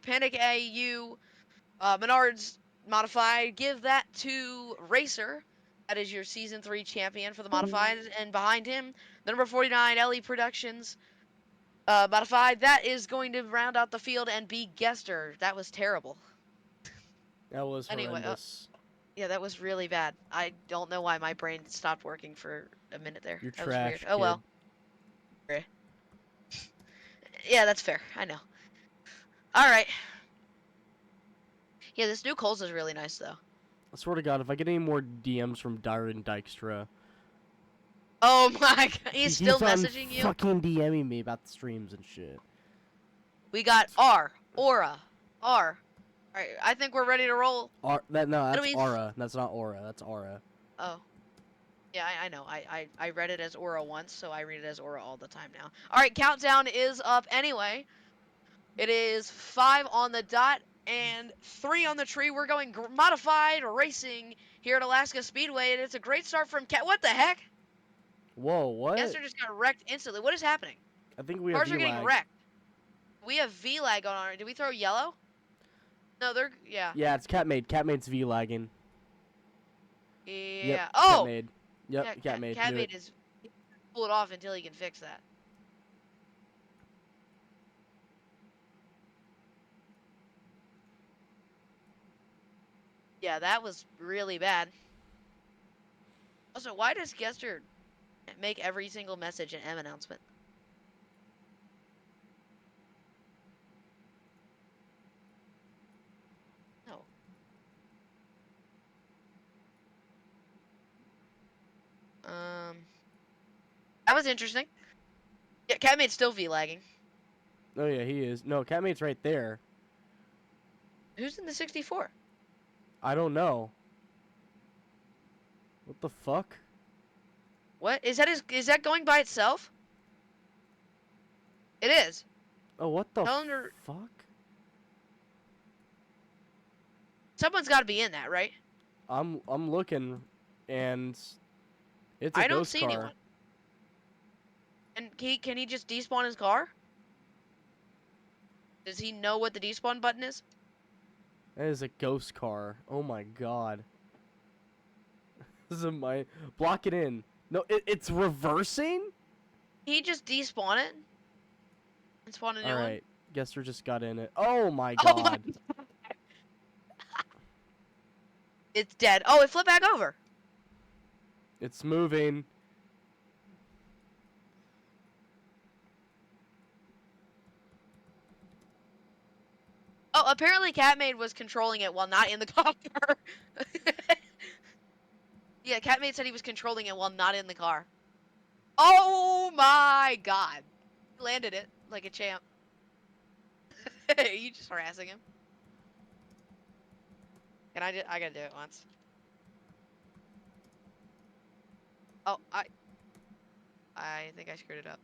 Panic AU Menards modified. Give that to Racer. That is your season 3 champion for the modified. And behind him, the number 49 LE Productions modified. That is going to round out the field and be Gester. That was terrible. That was Anyway, horrendous. yeah, that was really bad. I don't know why my brain stopped working for a minute there. You're That was weird. trash, Oh kid. well. Yeah, that's fair. I know. All right. Yeah, this new Coles is really nice though. I swear to God, if I get any more DMs from Darren Dykstra, Oh my God, he's he still keeps on messaging you. fucking DMing me about the streams and shit. We got Aura. All right, I think we're ready to roll. No, that's means- Aura. That's not Aura. That's Aura. Oh. Yeah, I know. I read it as Aura once, so I read it as Aura all the time now. All right, countdown is up anyway. It is 5 on the dot and 3 on the tree. We're going modified racing here at Alaska Speedway, and it's a great start from Cat. What the heck? Whoa, what? Gester just got wrecked instantly. What is happening? I think we have Cars are getting V-lag. wrecked. We have V-lag going on. Did we throw yellow? No, they're, yeah. Yeah, it's Catmade. Catmade's V-lagging. Yeah. Yep, Oh! Catmade. Yep, Catmade. Knew it. Catmade is pull it off until he can fix that. Yeah, that was really bad. Also, why does Gester make every single message an M announcement? No. That was interesting. Yeah, Catmade's still V-lagging. Oh yeah, he is. No, Catmade's right there. Who's in the 64? I don't know. What the fuck? What? Is that going by itself? It is. Oh, what the Tell him to- fuck? Someone's got to be in that, right? I'm looking, and it's a I don't ghost see car. anyone. And can he just despawn his car? Does he know what the despawn button is? That is a ghost car. Oh my god. This is my block it in. No, it's reversing. He just despawn it and spawn a new All one. right, Gester just got in it. Oh my Oh god. my It's dead. Oh, it flipped back over. It's moving. Oh, apparently Catmade was controlling it while not in the car. Yeah, Catmade said he was controlling it while not in the car. Oh my god. He landed it like a champ. You just harassing him. Can I gotta do it once. Oh, I think I screwed it up.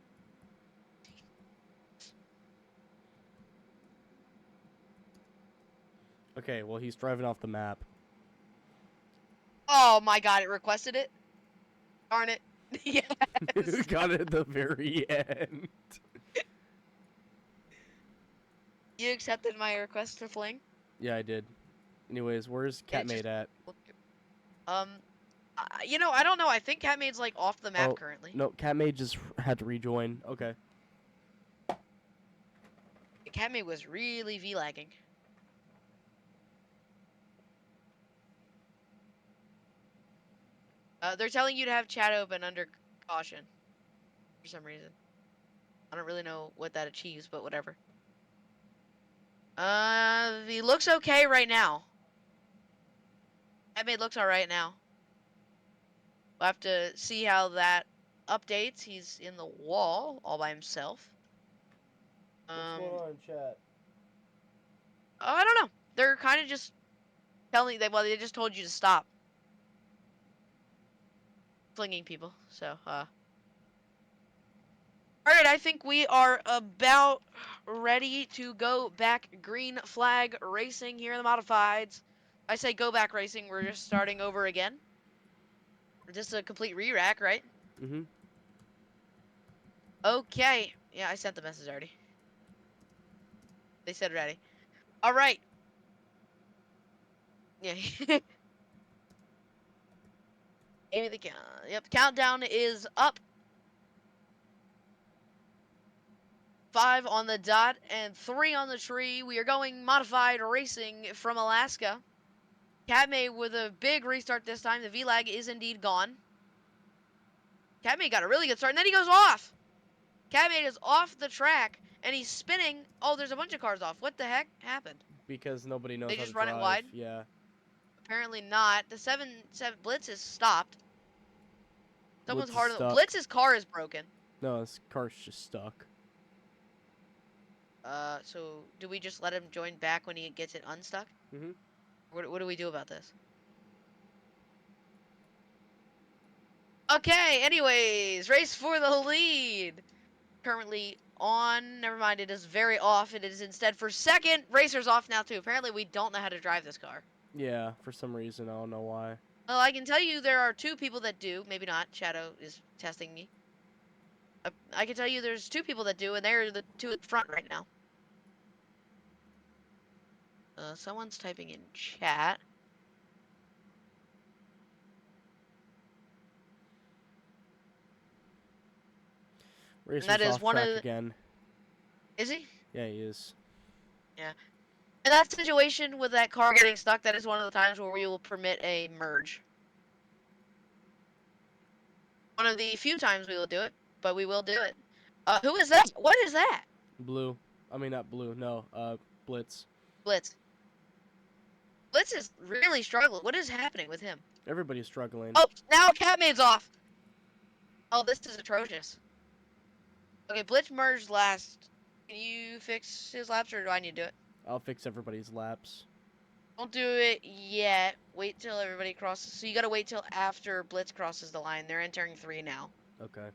Okay, well, he's driving off the map. Oh my god, it requested it. Darn it. Yes. Got it at the very end. You accepted my request to fling? Yeah, I did. Anyways, where's Catmate at? Um, you know, I don't know. I think Catmade's like off the map Oh, currently. no, Catmate just had to rejoin. Okay. Catmade was really V-lagging. They're telling you to have chat open under caution for some reason. I don't really know what that achieves, but whatever. He looks okay right now. Catmade looks alright now. We'll have to see how that updates. He's in the wall all by himself. on, chat? I don't know. They're kind of just telling they just told you to stop flinging people. So, Alright, I think we are about ready to go back green flag racing here in the modifieds. I say go back racing, we're just starting over again. Just a complete re-rack, right? Mm-hmm. Okay. Yeah, I sent the message already. They said ready. Alright. Yeah. Amy the yep, countdown is up. 5 on the dot and 3 on the tree. We are going modified racing from Alaska. Catmay with a big restart this time. The V-lag is indeed gone. Catmay got a really good start, and then he goes off. Catmay is off the track, and he's spinning. Oh, there's a bunch of cars off. What the heck happened? Because nobody knows They how to just run it drive. wide? Yeah. Apparently not. The 7-7 Blitz is stopped. Someone's Blitz is harder. stuck. Blitz's car is broken. No, this car's just stuck. So do we just let him join back when he gets it unstuck? Mm-hmm. What do we do about this? Okay, anyways, race for the lead. Currently on, never mind, it is very off. It is instead for second. Racer's off now too. Apparently we don't know how to drive this car. Yeah, for some reason, I don't know why. Well, I can tell you there are 2 people that do. Maybe not. Shadow is testing me. I can tell you there's 2 people that do, and they're the 2 at the front right now. Someone's typing in chat. Racer's that is off one track of the- again. Is he? Yeah, he is. In that situation with that car getting stuck, that is one of the times where we will permit a merge. One of the few times we will do it, but we will do it. Who is that? What is that? Blue. I mean, not blue. No, Blitz. Blitz. Blitz is really struggling. What is happening with him? Everybody's struggling. Oh, now Catmade's off. Oh, this is atrocious. Okay, Blitz merged last. Can you fix his laps, or do I need to do it? I'll fix everybody's laps. Don't do it yet. Wait till everybody crosses. So you gotta wait till after Blitz crosses the line. They're entering 3 now. Okay.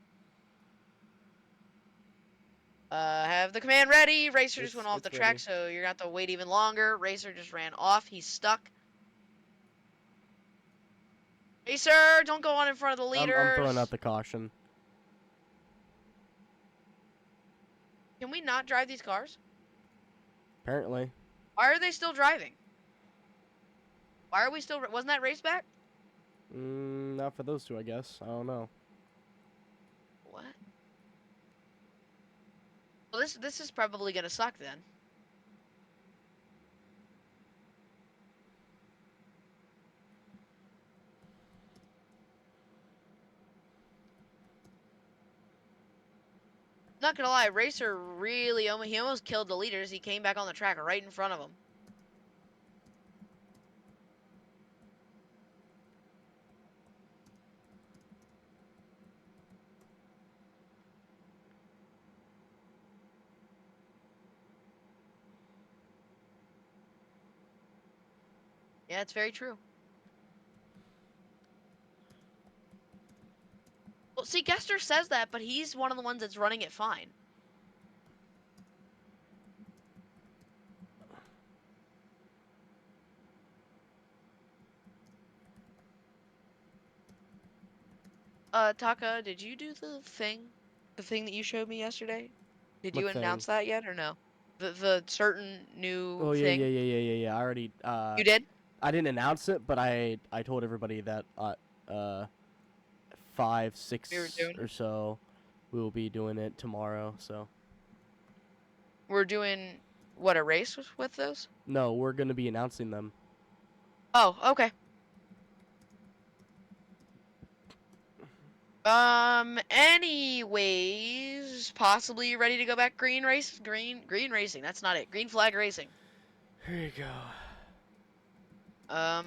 Have the command ready. Racer just It's- went off it's the track, ready. so you're gonna have to wait even longer. Racer just ran off. He's stuck. Racer, don't go on in front of the leaders. I'm throwing out the caution. Can we not drive these cars? Apparently. Why are they still driving? Why are we still... Wasn't that race back? Not for those 2, I guess. I don't know. What? Well, this is probably gonna suck then. Not gonna lie, Racer really he almost killed the leaders. He came back on the track right in front of them. Yeah, it's very true. Well, see, Gester says that, but he's one of the ones that's running it fine. Taka, did you do the thing? The thing that you showed me yesterday? Did you What thing? announce that yet or no? The certain new Oh yeah, thing? yeah, yeah, yeah, yeah, yeah. I already. You did? I didn't announce it, but I told everybody that 5, We were 6 doing or it. so, we will be doing it tomorrow. So We're doing what, a race with those? no, we're gonna be announcing them. Oh, okay. Anyways, possibly ready to go back green racing. That's not it. Green flag racing. Here you go. All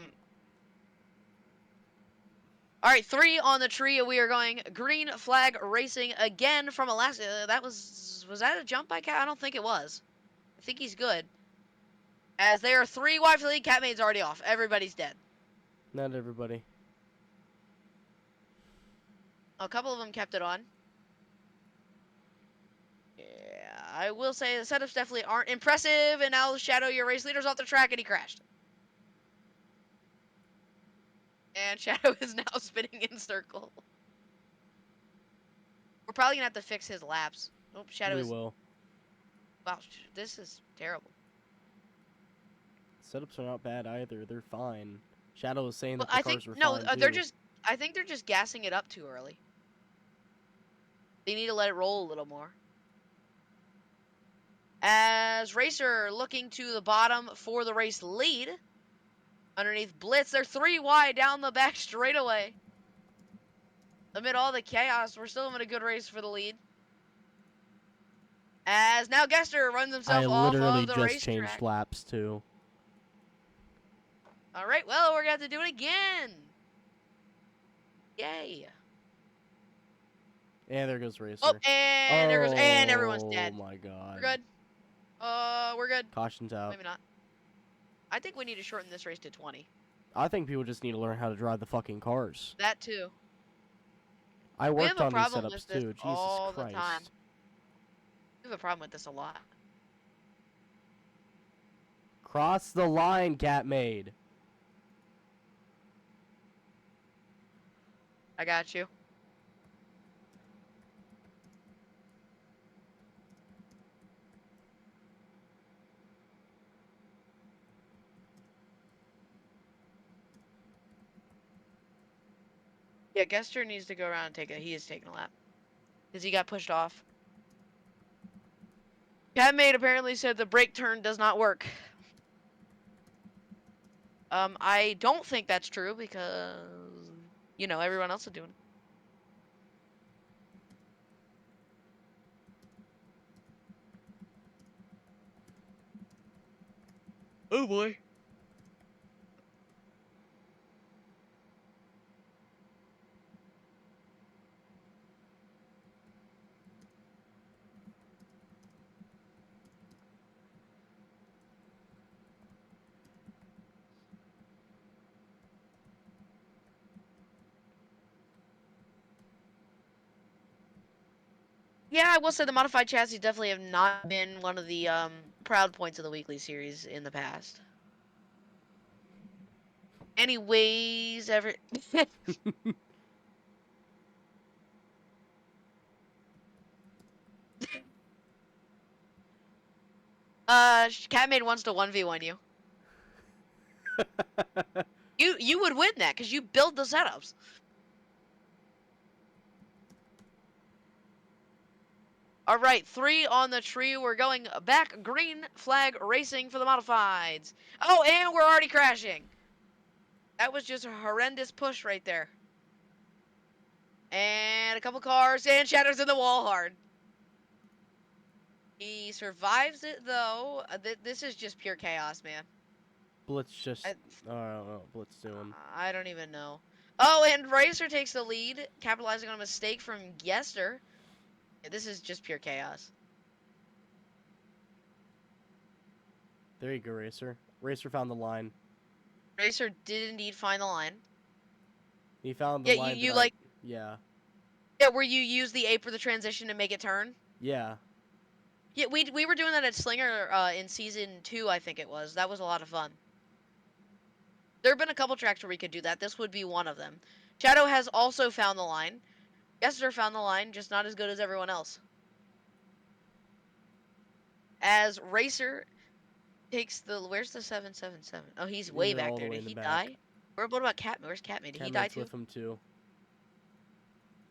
right, 3 on the tree. We are going green flag racing again from Alaska. That was that a jump by Cat? I don't think it was. I think he's good. As they are 3 wide for the lead, Catmaid's already off. Everybody's dead. Not everybody. A couple of them kept it on. Yeah, I will say the setups definitely aren't impressive. And now Shadow, your race leader's off the track, and he crashed. And Shadow is now spinning in circle. We're probably gonna have to fix his laps. Oh, Shadow We is. will. Wow, this is terrible. Setups are not bad either. They're fine. Shadow was saying Well, that the I think cars were no, fine they're too. just. I think they're just gassing it up too early. They need to let it roll a little more. As Racer looking to the bottom for the race lead. Underneath Blitz, they're 3 wide down the back straightaway. Amid all the chaos, we're still having a good race for the lead. As now Gester runs himself I off literally of the just changed racetrack. laps too. All right, well, we're going to have to do it again. Yay. And there goes Racer. Oh, and there goes, and everyone's Oh dead. my god. We're good. We're good. Caution's out. Maybe not. I think we need to shorten this race to 20. I think people just need to learn how to drive the fucking cars. That too. I We have worked a on these problem with setups this too. Jesus all the Christ. time. We have a problem with this a lot. Cross the line, Catmaid. I got you. Yeah, Gester needs to go around and take a. He is taking a lap. Because he got pushed off. Catmaid apparently said the brake turn does not work. I don't think that's true because, you know, everyone else is doing it. Oh boy. Yeah, I will say the modified chassis definitely have not been one of the proud points of the weekly series in the past. Anyways, Catmaid wants to 1v1 you. You would win that because you build the setups. All right, 3 on the tree. We're going back green flag racing for the modifieds. Oh, and we're already crashing. That was just a horrendous push right there. And a couple cars, and Shadow's in the wall hard. He survives it, though. This is just pure chaos, man. Blitz just... I don't know what Blitz doing. I don't even know. Oh, and Racer takes the lead, capitalizing on a mistake from Gester. Yeah, this is just pure chaos. There you go, Racer. Racer found the line. Racer did indeed find the line. He found the Yeah, line. you like... Yeah. Yeah, where you use the A for the transition to make it turn? Yeah. Yeah, we were doing that at Slinger in season 2, I think it was. That was a lot of fun. There have been a couple tracks where we could do that. This would be one of them. Shadow has also found the line. Gester found the line, just not as good as everyone else. As Racer takes the... Where's the 777? Oh, he's way They're back all the there. way Did in the he back. die? What about Catman? Where's Catman? Did he die Catman's too? with him too.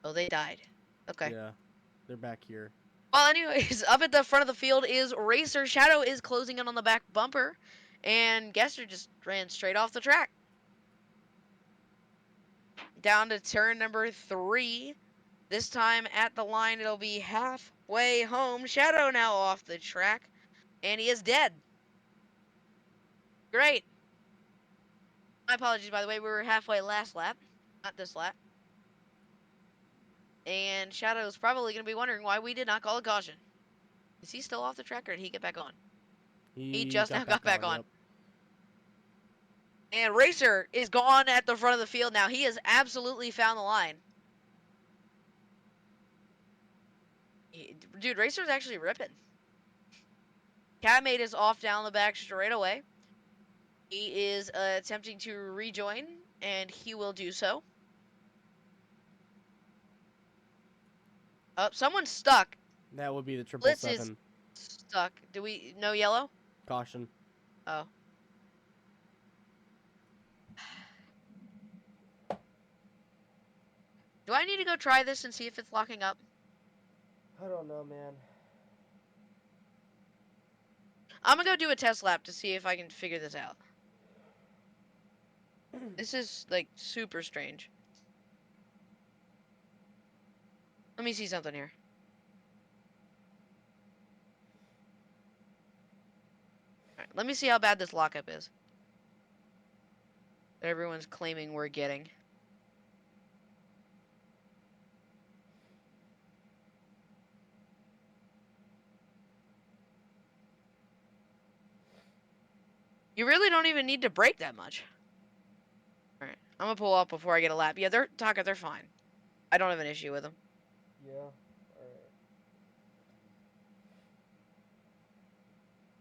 Oh, they died. Okay. Yeah, they're back here. Well, anyways, up at the front of the field is Racer. Shadow is closing in on the back bumper. And Gester just ran straight off the track. Down to turn number 3. This time at the line, it'll be halfway home. Shadow now off the track. And he is dead. Great. My apologies, by the way. We were halfway last lap. Not this lap. And Shadow's probably going to be wondering why we did not call a caution. Is he still off the track, or did he get back on? He just now got back on. Yep. And Racer is gone at the front of the field now. He has absolutely found the line. Dude, Racer's actually ripping. Catmate is off down the back straight away. He is attempting to rejoin, and he will do so. Oh, someone's stuck. That would be the Blitz is 777. stuck. Do we... No yellow? Caution. Oh. Do I need to go try this and see if it's locking up? I don't know, man. I'm gonna go do a test lap to see if I can figure this out. This is, like, super strange. Let me see something here. Alright, let me see how bad this lockup is. That everyone's claiming we're getting. You really don't even need to brake that much. Alright, I'm gonna pull up before I get a lap. Yeah, they're fine. I don't have an issue with them. Yeah. Alright.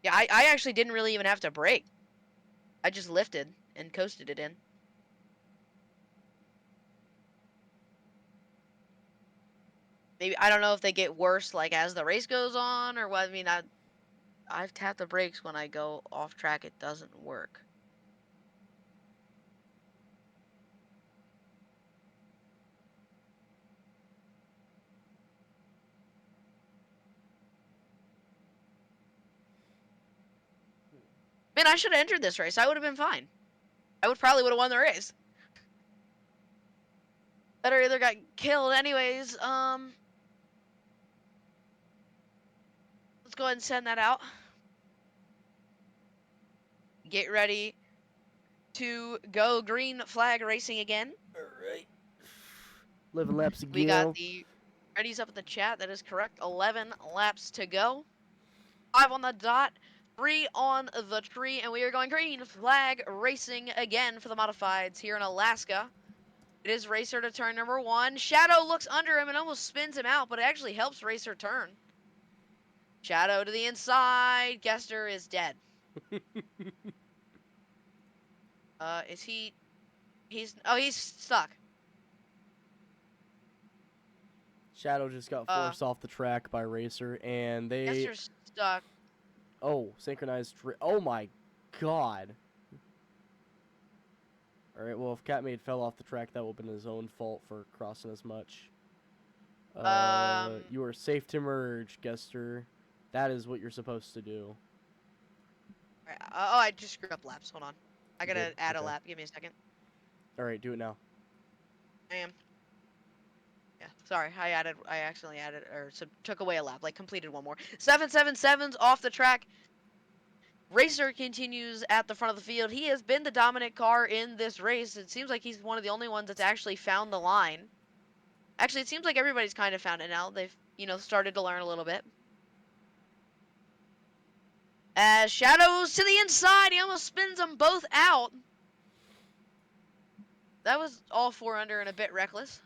Yeah, I actually didn't really even have to brake. I just lifted and coasted it in. Maybe, I don't know if they get worse, like, as the race goes on, or what. I mean, I've tapped the brakes when I go off track. It doesn't work. Man, I should have entered this race. I would have been fine. I probably would have won the race. Better either got killed anyways. Let's go ahead and send that out. Get ready to go green flag racing again. Alright. 11 laps to We go. got the readies up in the chat. That is correct. 11 laps to go. 5 on the dot. 3 on the tree. And we are going green flag racing again for the modifieds here in Alaska. It is Racer to turn number 1. Shadow looks under him and almost spins him out, but it actually helps Racer turn. Shadow to the inside. Gester is dead. Is he... He's stuck. Shadow just got forced off the track by Racer, and they... Gester's stuck. Oh, synchronized... Oh my god. Alright, well, if Catmate fell off the track, that would have been his own fault for crossing as much. You are safe to merge, Gester. That is what you're supposed to do. Right, oh, I just screwed up laps. Hold on. I gotta Good, add a okay. lap. Give me a second. Alright, do it now. I am. Yeah, sorry. I accidentally added, or took away a lap. Like, completed one more. 777's off the track. Racer continues at the front of the field. He has been the dominant car in this race. It seems like he's one of the only ones that's actually found the line. Actually, it seems like everybody's kind of found it now. They've, started to learn a little bit. As Shadow's to the inside, he almost spins them both out. That was all 4 under and a bit reckless.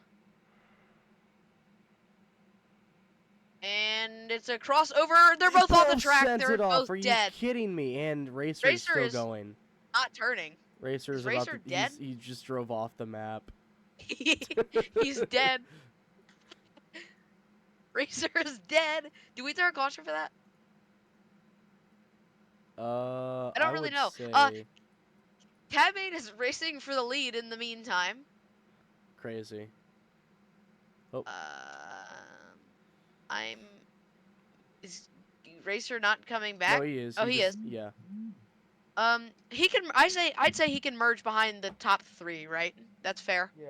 And it's a crossover. They're both on the track. They're both Are dead. you kidding me? And Racer's Racer still is going. not turning. Racer's Is about Racer to... dead? He just drove off the map. He's dead. Racer is dead. Do we throw a caution for that? I don't really would know. say Catmate is racing for the lead in the meantime. crazy. I'm. Is Racer not coming back? No, he is. Oh, he is. Yeah. He can. I'd say he can merge behind the top 3, right? That's fair. Yeah.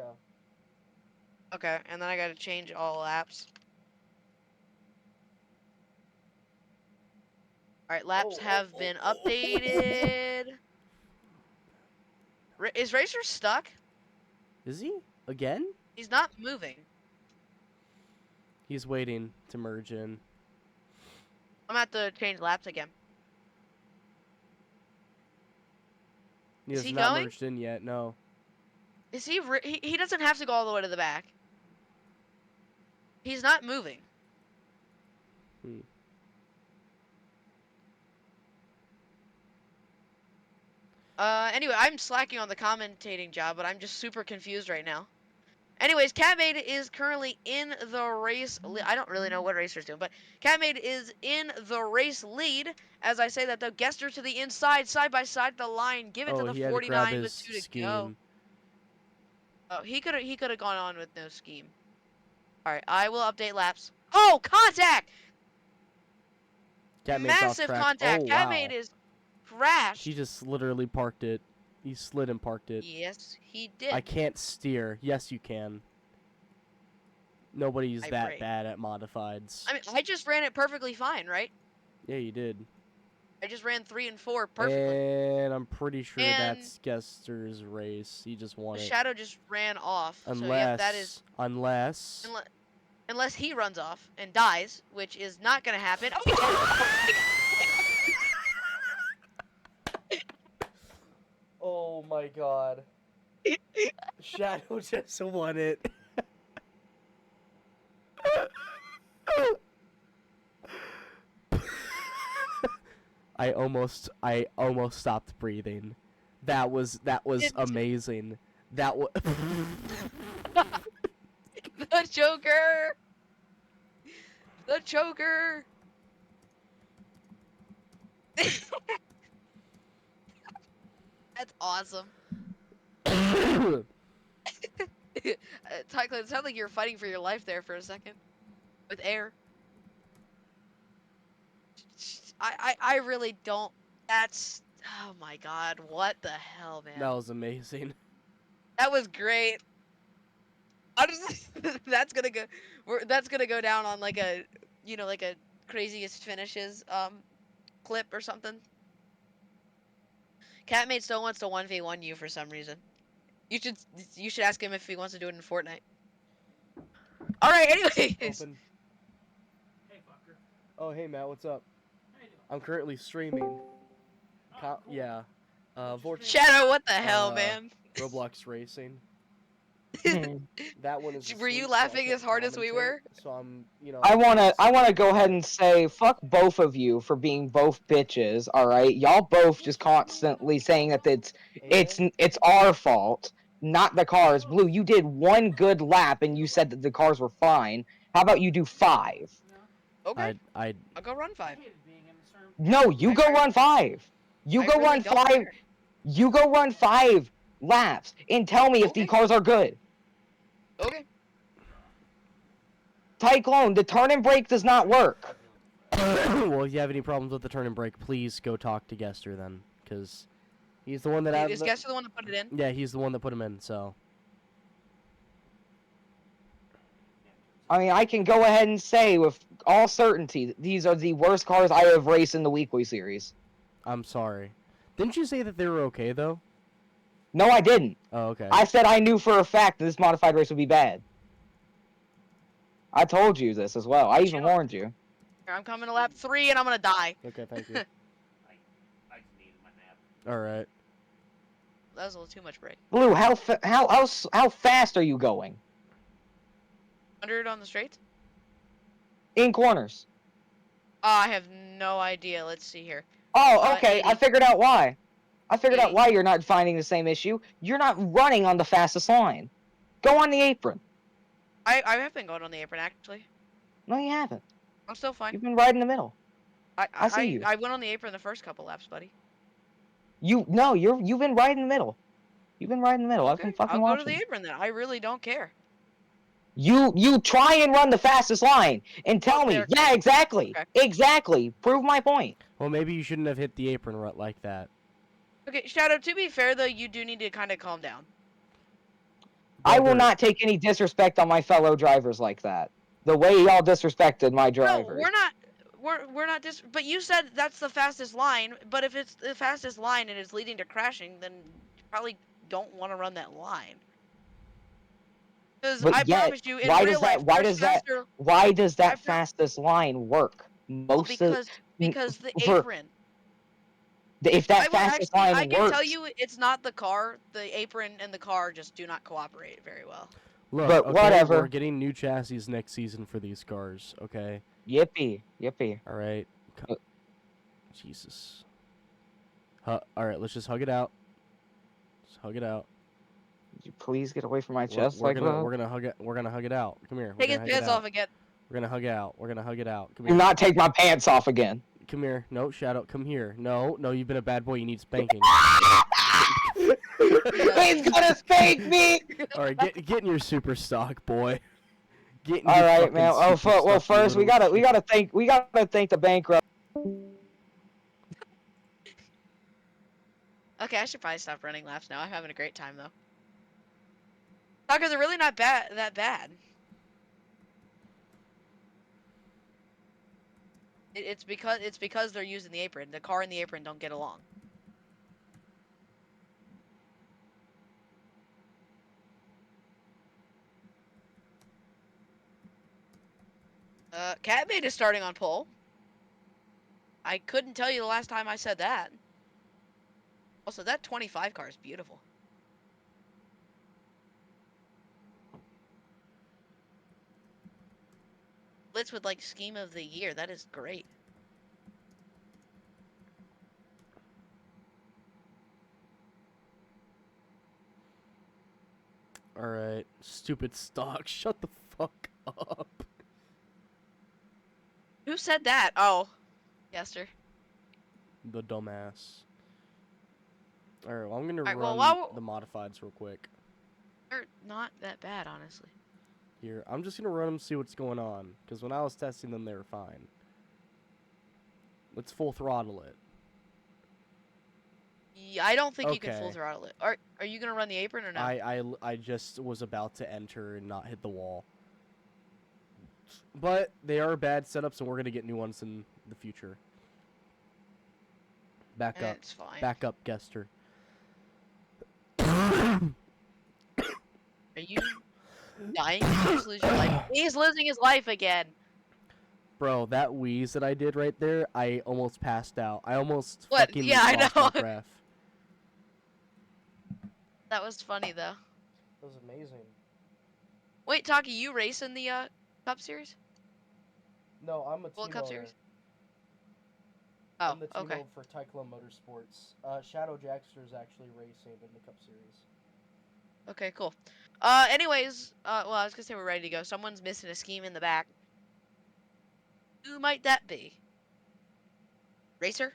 Okay, and then I gotta change all laps. Alright, laps have been updated. Is Racer stuck? Is he? Again? He's not moving. He's waiting to merge in. I'm gonna have to change laps again. He Is has he not going? merged in yet, no. Is he doesn't have to go all the way to the back. He's not moving. Hmm. Anyway, I'm slacking on the commentating job, but I'm just super confused right now. Anyways, Catmade is currently in the race. I don't really know what Racer's doing, but Catmade is in the race lead. As I say that, though, Gester to the inside, side by side the line. Give it to the he had to grab 49 his with 2 to scheme. go. Oh, he could have gone on with no scheme. All right, I will update laps. Oh, contact! Catmade's Massive off track. contact. Oh, wow. Catmade is crashed. He just literally parked it. He slid and parked it. Yes, he did. I can't steer. Yes, you can. Nobody's I that pray. bad at modifieds. I mean, I just ran it perfectly fine, right? Yeah, you did. I just ran 3 and 4 perfectly. And I'm pretty sure And that's Gester's race. He just won The it. Shadow just ran off. Unless, so yeah, that is unless he runs off and dies, which is not gonna happen. Oh my god. Shadow just won it. I almost stopped breathing. That was amazing. That was The Joker! The Joker! That's awesome. Tycho, it sounded like you were fighting for your life there for a second. With air. I really don't. That's. Oh my god, what the hell, man? That was amazing. That was great. Honestly, that's gonna go. That's gonna go down on like a, like a craziest finishes clip or something. Catmate still wants to 1v1 you for some reason. You should ask him if he wants to do it in Fortnite. All right. Anyways. Open. Hey, fucker. Oh, hey, Matt. What's up? How you doing? I'm currently streaming. Cool. Yeah. Shadow, what the hell, man? Roblox Racing. That one is. Were you laughing as hard as we were? So I'm, I wanna go ahead and say fuck both of you for being both bitches. All right, y'all both just constantly saying that it's our fault, not the cars. Blue, you did one good lap and you said that the cars were fine. How about you do 5? Okay. I'll go run 5. No, you go run 5. You go run 5. You go run 5 laps and tell me if the cars are good. Okay. Cyclone, the turn and brake does not work. Well, if you have any problems with the turn and brake, please go talk to Gester then, because he's the one that Is Gester the one that put it in? Yeah, he's the one that put him in. So. I mean, I can go ahead and say with all certainty that these are the worst cars I have raced in the weekly series. I'm sorry. Didn't you say that they were okay though? No, I didn't. Oh, okay. I said I knew for a fact that this modified race would be bad. I told you this as well. I even warned you. I'm coming to lap 3 and I'm gonna die. Okay, thank you. All right. That was a little too much brake. Blue, how fast are you going? 100 on the straight? In corners. I have no idea. Let's see here. Oh, okay. 80. I figured out why. I figured out 80. why you're not finding the same issue. You're not running on the fastest line. Go on the apron. I have been going on the apron, actually. No, you haven't. I'm still fine. You've been right in the middle. I I see you. I went on the apron the first couple laps, buddy. You've been right in the middle. You've been right in the middle. I've Okay, been fucking I'll go to watching. the apron then. I really don't care. You try and run the fastest line and tell me. there. Yeah, exactly. Okay. Exactly. Prove my point. Well, maybe you shouldn't have hit the apron rut like that. Okay, Shadow, to be fair though, you do need to kind of calm down. I will Brother, not take any disrespect on my fellow drivers like that. The way y'all disrespected my drivers. No, we're not but you said that's the fastest line, but if it's the fastest line and it's leading to crashing, then you probably don't want to run that line. Because But I yet, promise you, in why real does that? life, Why there's does that? faster. Why does that I've heard- fastest line work? well, Most of because the for- apron. if that fastest line I can works. tell you, it's not the car. The apron and the car just do not cooperate very well. look, But okay, whatever. we're getting new chassis next season for these cars, okay? Yippee, yippee. All right. Uh, Jesus. All right, let's just hug it out. Just hug it out. Would you please get away from my We're- chest we're like gonna that? we're gonna hug it. We're gonna hug it out. Come here. Take We're his gonna hug it pants out. off again. We're gonna hug it out. We're gonna hug it out. Come Do here. not take my pants off again. Come here. No, Shadow. Come here. No, you've been a bad boy. You need spanking. He's gonna spank me. All right, get in your super stock, boy. Get in All your right, fucking man. Oh, super well, stock, you first we little gotta shit. thank the bankrupt. Okay, I should probably stop running laps now. I'm having a great time though. Soccer, they're really not that bad. It's because they're using the apron. The car and the apron don't get along. Catmate is starting on pole. I couldn't tell you the last time I said that. Also, that 25 car is beautiful. Blitz with like scheme of the year. That is great. All right, stupid stock. Shut the fuck up. Who said that? Oh, Yester. The dumbass. All right, well, I'm gonna Alright, run well, the modifieds real quick. They're not that bad, honestly. Here, I'm just gonna run them, see what's going on. Because when I was testing them, they were fine. Let's full throttle it. Yeah, I don't think you can full Okay. throttle it. Are you gonna run the apron or no? I just was about to enter and not hit the wall. But they are bad setups, and we're gonna get new ones in the future. Back up. It's fine. Back up, Gester. Are you dying? Did you just lose your life? He's losing his life again. Bro, that wheeze that I did right there, I almost passed out. I almost What? fucking Yeah, I lost know. my breath. That was funny though. That was amazing. Wait, Taki, you race in the Cup Series? No, I'm a World team Cup owner. Series? Oh, I'm the team okay. owner for Tyclone Motorsports. Shadow Jackster is actually racing in the Cup Series. Okay, cool. Anyways, well, I was gonna say we're ready to go. Someone's missing a scheme in the back. Who might that be? Racer?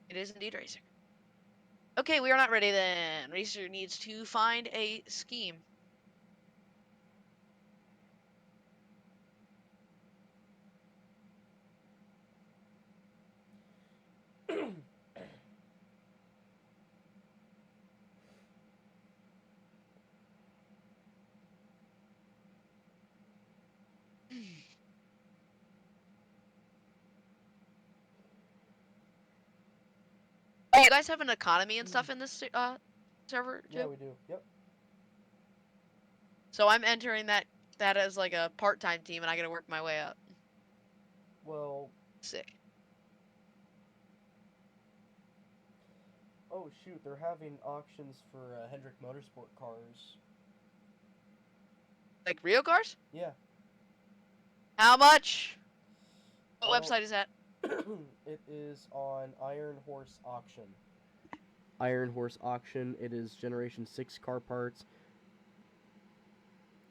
It is indeed Racer. Okay, we are not ready then. Racer needs to find a scheme. You guys have an economy and stuff in this server too? Yeah, we do. Yep. So I'm entering that as like a part-time team, and I gotta work my way up. Well, Sick. oh shoot, they're having auctions for Hendrick Motorsport cars. Like real cars? Yeah. How much? What Well, website is that? It is on Iron Horse Auction. Iron Horse Auction. It is Generation 6 car parts.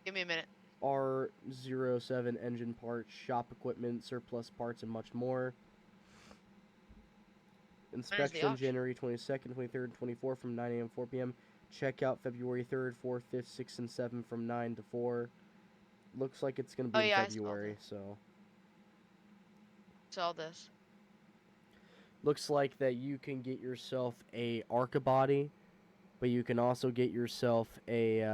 Give me a minute. R07 engine parts, shop equipment, surplus parts, and much more. Inspection auction? January 22nd, 23rd, and 24th from 9 a.m. to 4 p.m. Checkout February 3rd, 4th, 5th, 6th, and 7th from 9 to 4. Looks like it's going to be in I saw February, this. so. Saw this. Looks like that you can get yourself a Arca body, but you can also get yourself a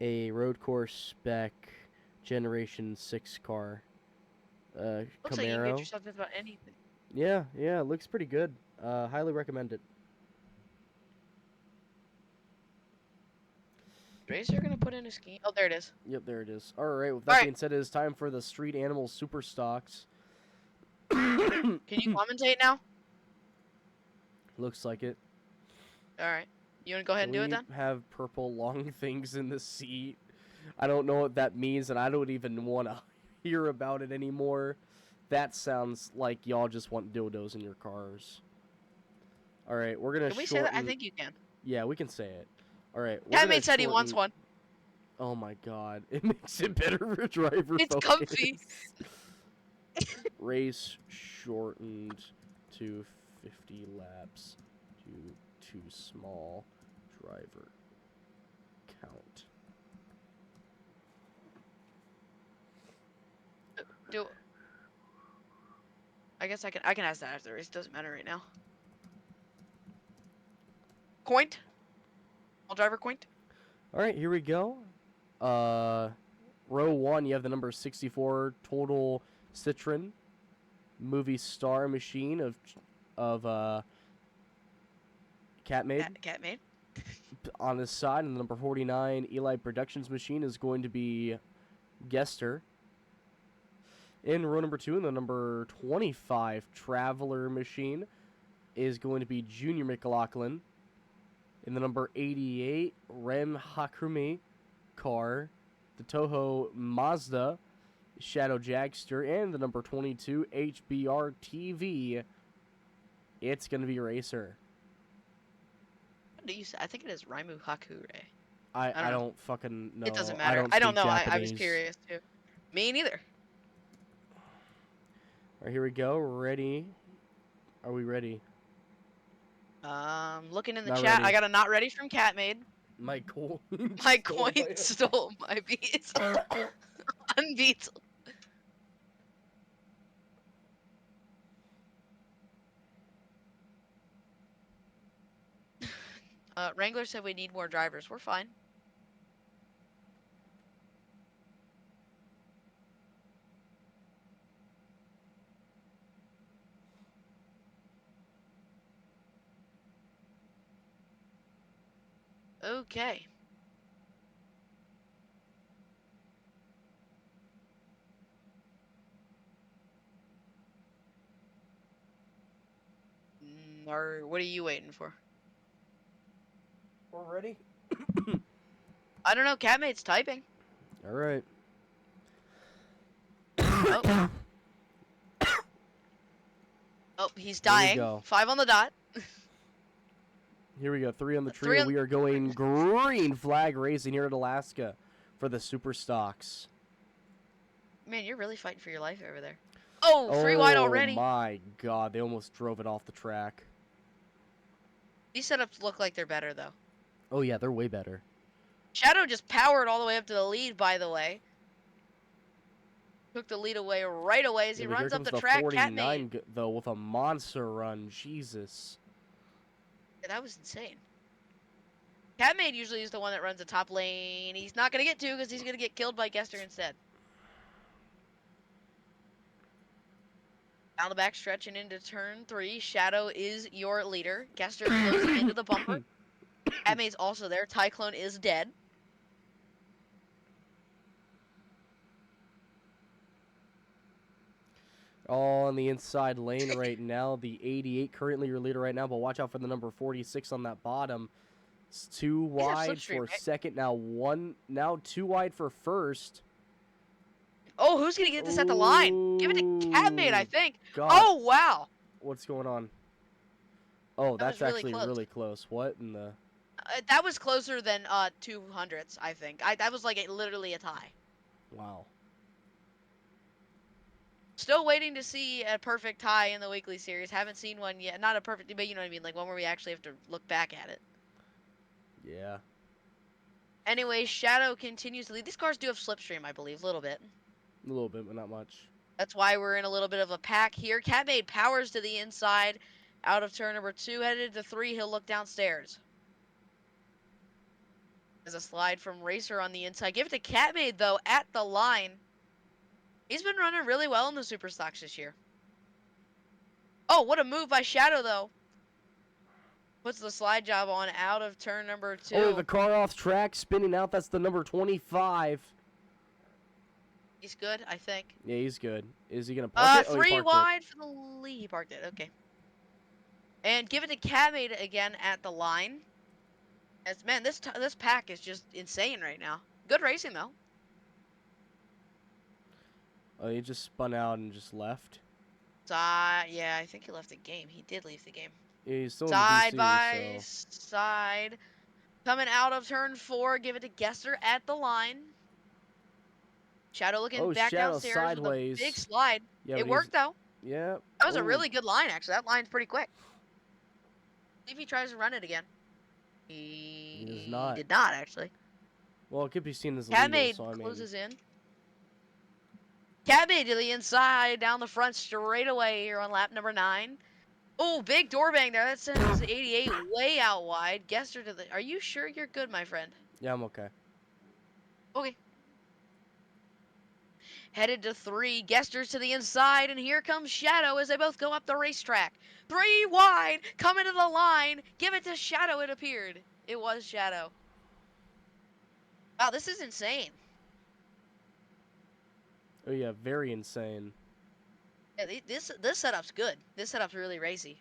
road course spec Generation 6 car. Looks Camaro. like you can get yourself just about anything. Yeah, it looks pretty good. Highly recommend it. Racer gonna put in a scheme. Oh, there it is. Yep, there it is. Alright, with that Alright. being said, it is time for the Street Animals Super Stocks. Can you commentate now? Looks like it. Alright. You wanna go ahead and do it then? We have purple long things in the seat. I don't know what that means, and I don't even want to hear about it anymore. That sounds like y'all just want dildos in your cars. Alright, we're gonna Can we shorten... say that? I think you can. Yeah, we can say it. Alright, Catmate said he wants one. Oh my god. It makes it better for driver It's focus. comfy. Race shortened to 50 laps due to small driver count. I guess I can ask that after the race. Doesn't matter right now. Coint? All driver coint? Alright, here we go. Row 1, you have the number 64 total Citroen movie star machine of Catmade. Catmade. On his side, and the number 49 Eli Productions machine is going to be Gester. In row number 2, the number 25 Traveler machine is going to be Junior McLaughlin. In the number 88 Rem Hakrumi car, the Toho Mazda Shadow Jagster, and the number 22 HBR TV. It's going to be Racer. What do you say? I think it is Raimu Hakure. I don't fucking know. It doesn't matter. I don't speak know. I was Japanese. curious too. Me neither. Alright, here we go. Ready? Are we ready? Looking in the Not chat, ready. I got a not ready from Catmade. My coin. My coin stole my beats. Unbeats. Wrangler said we need more drivers. We're fine. Okay. Or what are you waiting for? We're ready? I don't know. Catmate's typing. Alright. Oh. Oh, he's Here we dying. go. 5 on the dot. Here we go. 3 on the 3 tree. on- We are going green flag racing here at Alaska for the Super Stocks. Man, you're really fighting for your life over there. Oh, 3 wide already. Oh my god. They almost drove it off the track. These setups look like they're better, though. Oh yeah, they're way better. Shadow just powered all the way up to the lead, by the way. Took the lead away right away as he Yeah, but here runs up comes the track. 49 Catmate. though with a monster run. Jesus. Yeah, that was insane. Catmate usually is the one that runs the top lane. He's not going to get to because he's going to get killed by Gester instead. Down the back stretch and into turn 3. Shadow is your leader. Gester closing into the bumper. Catmate's also there. Tyclone is dead. All on the inside lane right now. The 88 currently your leader right now, but watch out for the number 46 on that bottom. It's 2 wide slipstream, for right? second. Now 2 wide for first. Oh, who's going to get this at the line? Give it to Catmate, I Ooh, think. God. Oh, wow. What's going on? Oh, That was that's really actually close. really close. What in the... That was closer than 200s, I think. That was like literally a tie. Wow. Still waiting to see a perfect tie in the weekly series. Haven't seen one yet. Not a perfect, but you know what I mean. Like one where we actually have to look back at it. Yeah. Anyway, Shadow continues to lead. These cars do have slipstream, I believe, a little bit. A little bit, but not much. That's why we're in a little bit of a pack here. Catmade powers to the inside, out of turn number 2, headed to 3. He'll look downstairs. There's a slide from Racer on the inside. Give it to Catmade, though, at the line. He's been running really well in the Super Stocks this year. Oh, what a move by Shadow, though. Puts the slide job on out of turn number 2. Oh, the car off track, spinning out. That's the number 25. He's good, I think. Yeah, he's good. Is he going to park it? Oh, he 3 parked wide for the lead. He parked it, okay. And give it to Catmade again at the line. As man, this pack is just insane right now. Good racing though. Oh, he just spun out and just left. Yeah, I think he left the game. He did leave the game. Yeah, he's still Side in the by DC, so. side. Coming out of turn 4, give it to Gester at the line. Shadow looking back Shadow downstairs sideways. with a big slide. Yeah, It worked though. Yeah. That was a Ooh. really good line actually. That line's pretty quick. See if he tries to run it again. He does not. did not actually. Well, it could be seen as legal, Catmade so I mean. closes in. Catmade to the inside, down the front straightaway here on lap number 9. Oh, big door bang there. That sends 88 way out wide. Gester to the. Are you sure you're good, my friend? Yeah, I'm okay. Okay. Headed to 3. Gester's to the inside, and here comes Shadow as they both go up the racetrack. 3 wide, coming to the line. Give it to Shadow, it appeared. It was Shadow. Wow, this is insane. Oh, yeah, very insane. Yeah, this setup's good. This setup's really racy.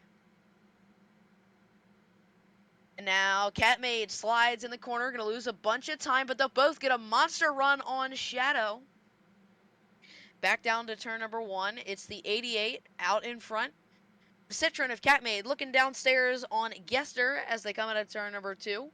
And now Catmade slides in the corner, gonna lose a bunch of time, but they'll both get a monster run on Shadow. Back down to turn number 1. It's the 88 out in front. Citron of Catmade looking downstairs on Gester as they come out of turn number 2.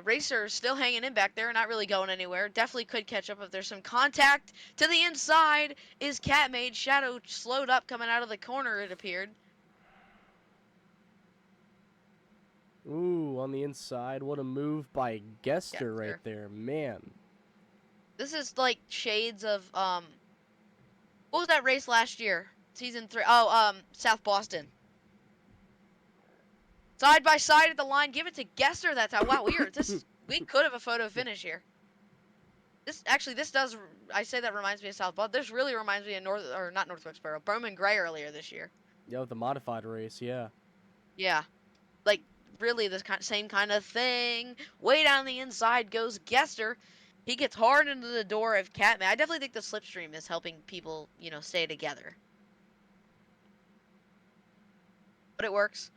Racer still hanging in back there, not really going anywhere. Definitely could catch up if there's some contact. To the inside is Catmade. Shadow slowed up coming out of the corner, it appeared. Ooh, on the inside. What a move by Gester right there. Man. This is like shades of, what was that race last year? Season 3. Oh, South Boston. Side by side at the line. Give it to Gester that time. Wow, we could have a photo finish here. This does, I say that reminds me of South Boston. This really reminds me of not North Wilkesboro, Bowman Gray earlier this year. Yeah, with the modified race, yeah. Yeah. Like, really the same kind of thing. Way down the inside goes Gester. He gets hard into the door of Catman. I definitely think the slipstream is helping people, stay together. But it works.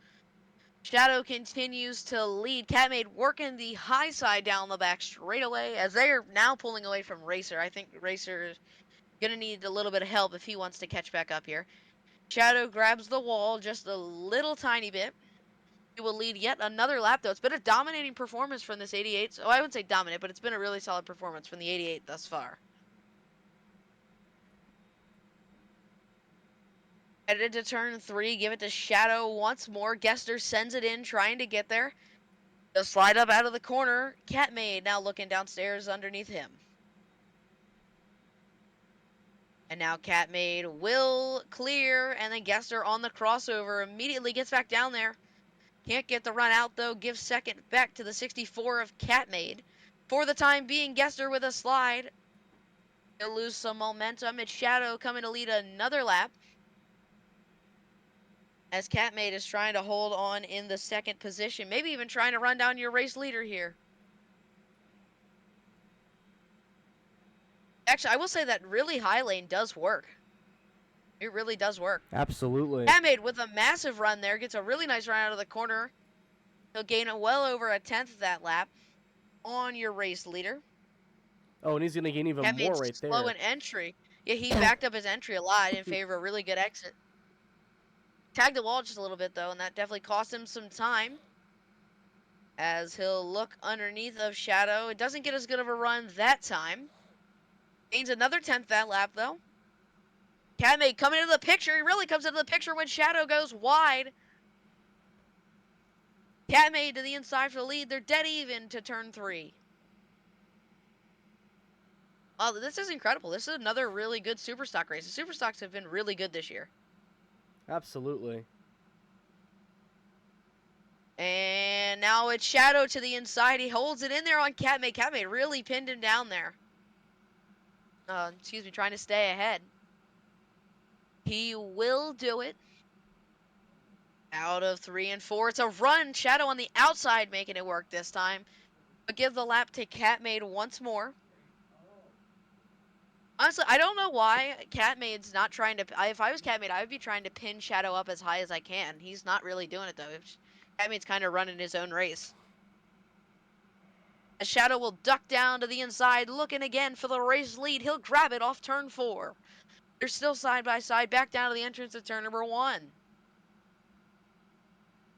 Shadow continues to lead. Catmade working the high side down the back straightaway as they are now pulling away from Racer. I think Racer is going to need a little bit of help if he wants to catch back up here. Shadow grabs the wall just a little tiny bit. He will lead yet another lap, though. It's been a dominating performance from this 88. So I wouldn't say dominant, but it's been a really solid performance from the 88 thus far. Headed to turn 3, give it to Shadow once more. Gester sends it in, trying to get there. They'll slide up out of the corner. Catmade now looking downstairs underneath him. And now Catmade will clear, and then Gester on the crossover immediately gets back down there. Can't get the run out, though. Gives second back to the 64 of Catmade. For the time being, Gester with a slide. He'll lose some momentum. It's Shadow coming to lead another lap. As Catmade is trying to hold on in the second position. Maybe even trying to run down your race leader here. Actually, I will say that really high lane does work. It really does work. Absolutely. Catmade with a massive run there. Gets a really nice run out of the corner. He'll gain well over a 10th of that lap on your race leader. Oh, and he's going to gain even Catmade's more right there. slow in entry. Yeah, he backed up his entry a lot in favor of a really good exit. Tagged the wall just a little bit, though, and that definitely cost him some time. As he'll look underneath of Shadow. It doesn't get as good of a run that time. Gains another 10th that lap, though. Catmate coming into the picture. He really comes into the picture when Shadow goes wide. Catmate to the inside for the lead. They're dead even to turn 3. Oh, this is incredible. This is another really good super stock race. The super stocks have been really good this year. Absolutely. And now it's Shadow to the inside. He holds it in there on Catmate. Catmate really pinned him down there. Excuse me, trying to stay ahead. He will do it. Out of 3 and 4. It's a run. Shadow on the outside making it work this time. But give the lap to Catmate once more. Honestly, I don't know why Catmate's not trying to... If I was Catmate, I would be trying to pin Shadow up as high as I can. He's not really doing it, though. Catmate's kind of running his own race. As Shadow will duck down to the inside, looking again for the race lead. He'll grab it off turn 4. They're still side by side, back down to the entrance of turn number 1.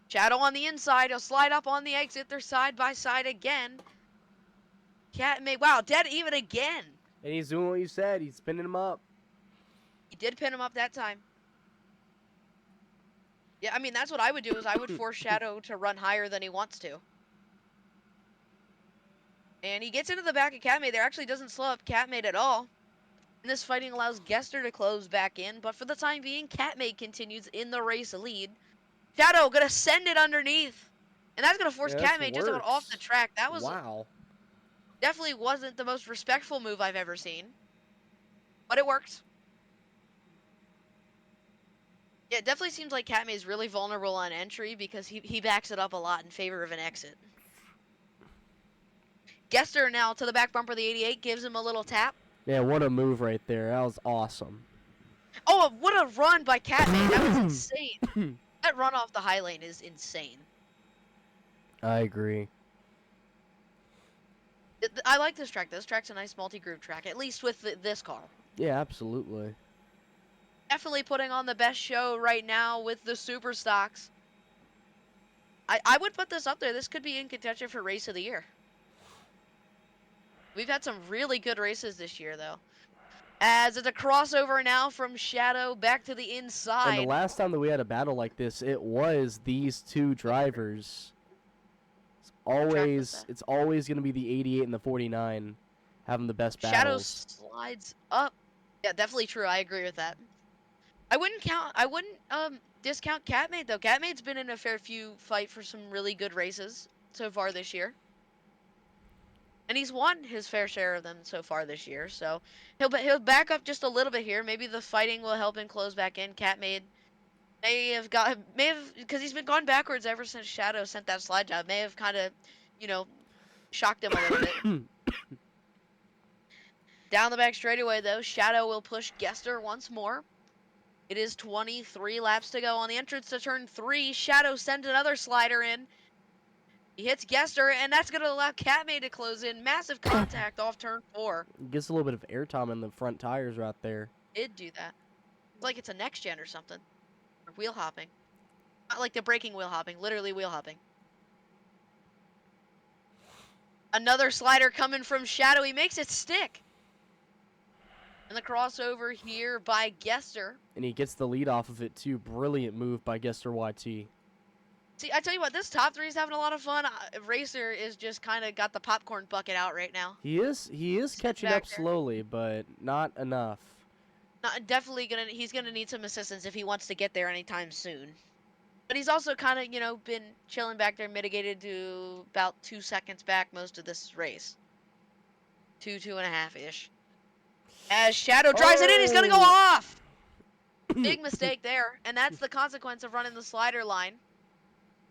Shadow on the inside. He'll slide up on the exit. They're side by side again. Catmate, wow, dead even again. And he's doing what you said. He's spinning him up. He did pin him up that time. Yeah, I mean, that's what I would do, is I would force Shadow to run higher than he wants to. And he gets into the back of Catmate. There actually doesn't slow up Catmate at all. And this fighting allows Gester to close back in, but for the time being, Catmate continues in the race lead. Shadow gonna send it underneath. And that's gonna force Yeah, this Catmate just about off the works. track. That was Wow. definitely wasn't the most respectful move I've ever seen. But it worked. Yeah, it definitely seems like Catmate is really vulnerable on entry because he backs it up a lot in favor of an exit. Gester now to the back bumper of the 88, gives him a little tap. Yeah, what a move right there. That was awesome. Oh, what a run by Catmate. That was insane. That run off the high lane is insane. I agree. I like this track. This track's a nice multi-groove track, at least with this car. Yeah, absolutely. Definitely putting on the best show right now with the super stocks. I would put this up there. This could be in contention for race of the year. We've had some really good races this year, though. As it's a crossover now from Shadow back to the inside. And the last time that we had a battle like this, it was these two drivers. It's always going to be the 88 and the 49 having the best Shadow battles. slides up. Yeah, definitely true. I agree with that. I wouldn't discount Catmate, though. Catmate's been in a fair few fight for some really good races so far this year. And he's won his fair share of them so far this year, so he'll back up just a little bit here. Maybe the fighting will help him close back in. Catmate may have because he's been gone backwards ever since Shadow sent that slide job. May have kind of, shocked him a little bit. Down the back straightaway though, Shadow will push Gester once more. It is 23 laps to go on the entrance to turn 3. Shadow sends another slider in. He hits Gester, and that's going to allow Catmate to close in. Massive contact off turn 4. Gets a little bit of air time in the front tires right there. Did do that. It's like it's a next gen or something. Or wheel hopping. Not like the braking wheel hopping, literally wheel hopping. Another slider coming from Shadow. He makes it stick. And the crossover here by Gester. And he gets the lead off of it too. Brilliant move by Gester YT. See, I tell you what, this top 3 is having a lot of fun. Racer is just kind of got the popcorn bucket out right now. He is catching up there. slowly, but not enough. He's gonna need some assistance if he wants to get there anytime soon. But he's also kind of, been chilling back there, mitigated to about 2 seconds back most of this race. 2.5-ish. As Shadow drives it in, he's gonna go off! Big mistake there, and that's the consequence of running the slider line.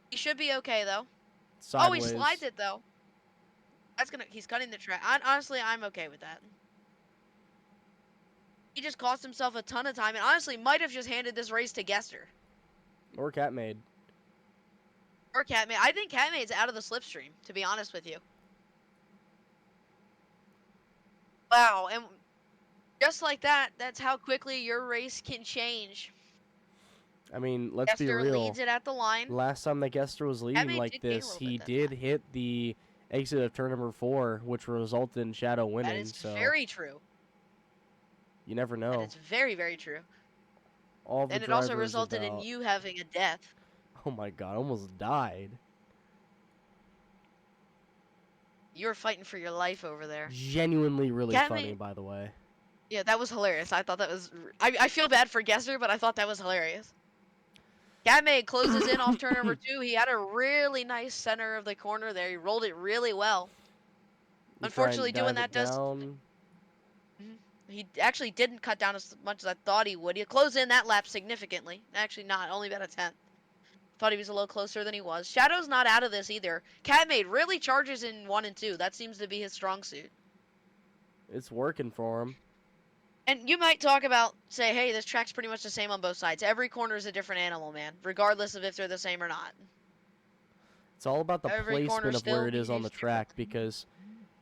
He should be okay, though. Sideways. Oh, he slides it, though. He's cutting the track. Honestly, I'm okay with that. He just cost himself a ton of time, and honestly, might have just handed this race to Gester. Or Catmate. Or Catmate. I think Catmate's out of the slipstream, to be honest with you. Wow, and just like that, that's how quickly your race can change. I mean, let's be Gester real. leads it at the line. Last time that Gester was leading Catmate like did gain a this, little he bit that did time. hit the exit of turn number 4, which resulted in Shadow That winning. is So very true. you never That know. is very, very true. All the And it also drivers resulted in about. you having a death. Oh my god, I almost died. You were fighting for your life over there. Genuinely really Catmate- funny, by the way. Yeah, that was hilarious. I thought that was. I feel bad for Gester, but I thought that was hilarious. Catmate closes in off turn number 2. He had a really nice center of the corner there. He rolled it really well. You Unfortunately, try and doing dive that it does. down. He actually didn't cut down as much as I thought he would. He closed in that lap significantly. Actually, not. Only about a tenth. Thought he was a little closer than he was. Shadow's not out of this either. Catmate really charges in 1 and 2. That seems to be his strong suit. It's working for him. And you might talk about, say, hey, this track's pretty much the same on both sides. Every corner is a different animal, man, regardless of if they're the same or not. It's all about the Every corner placement of where still it is on the behaves different. track because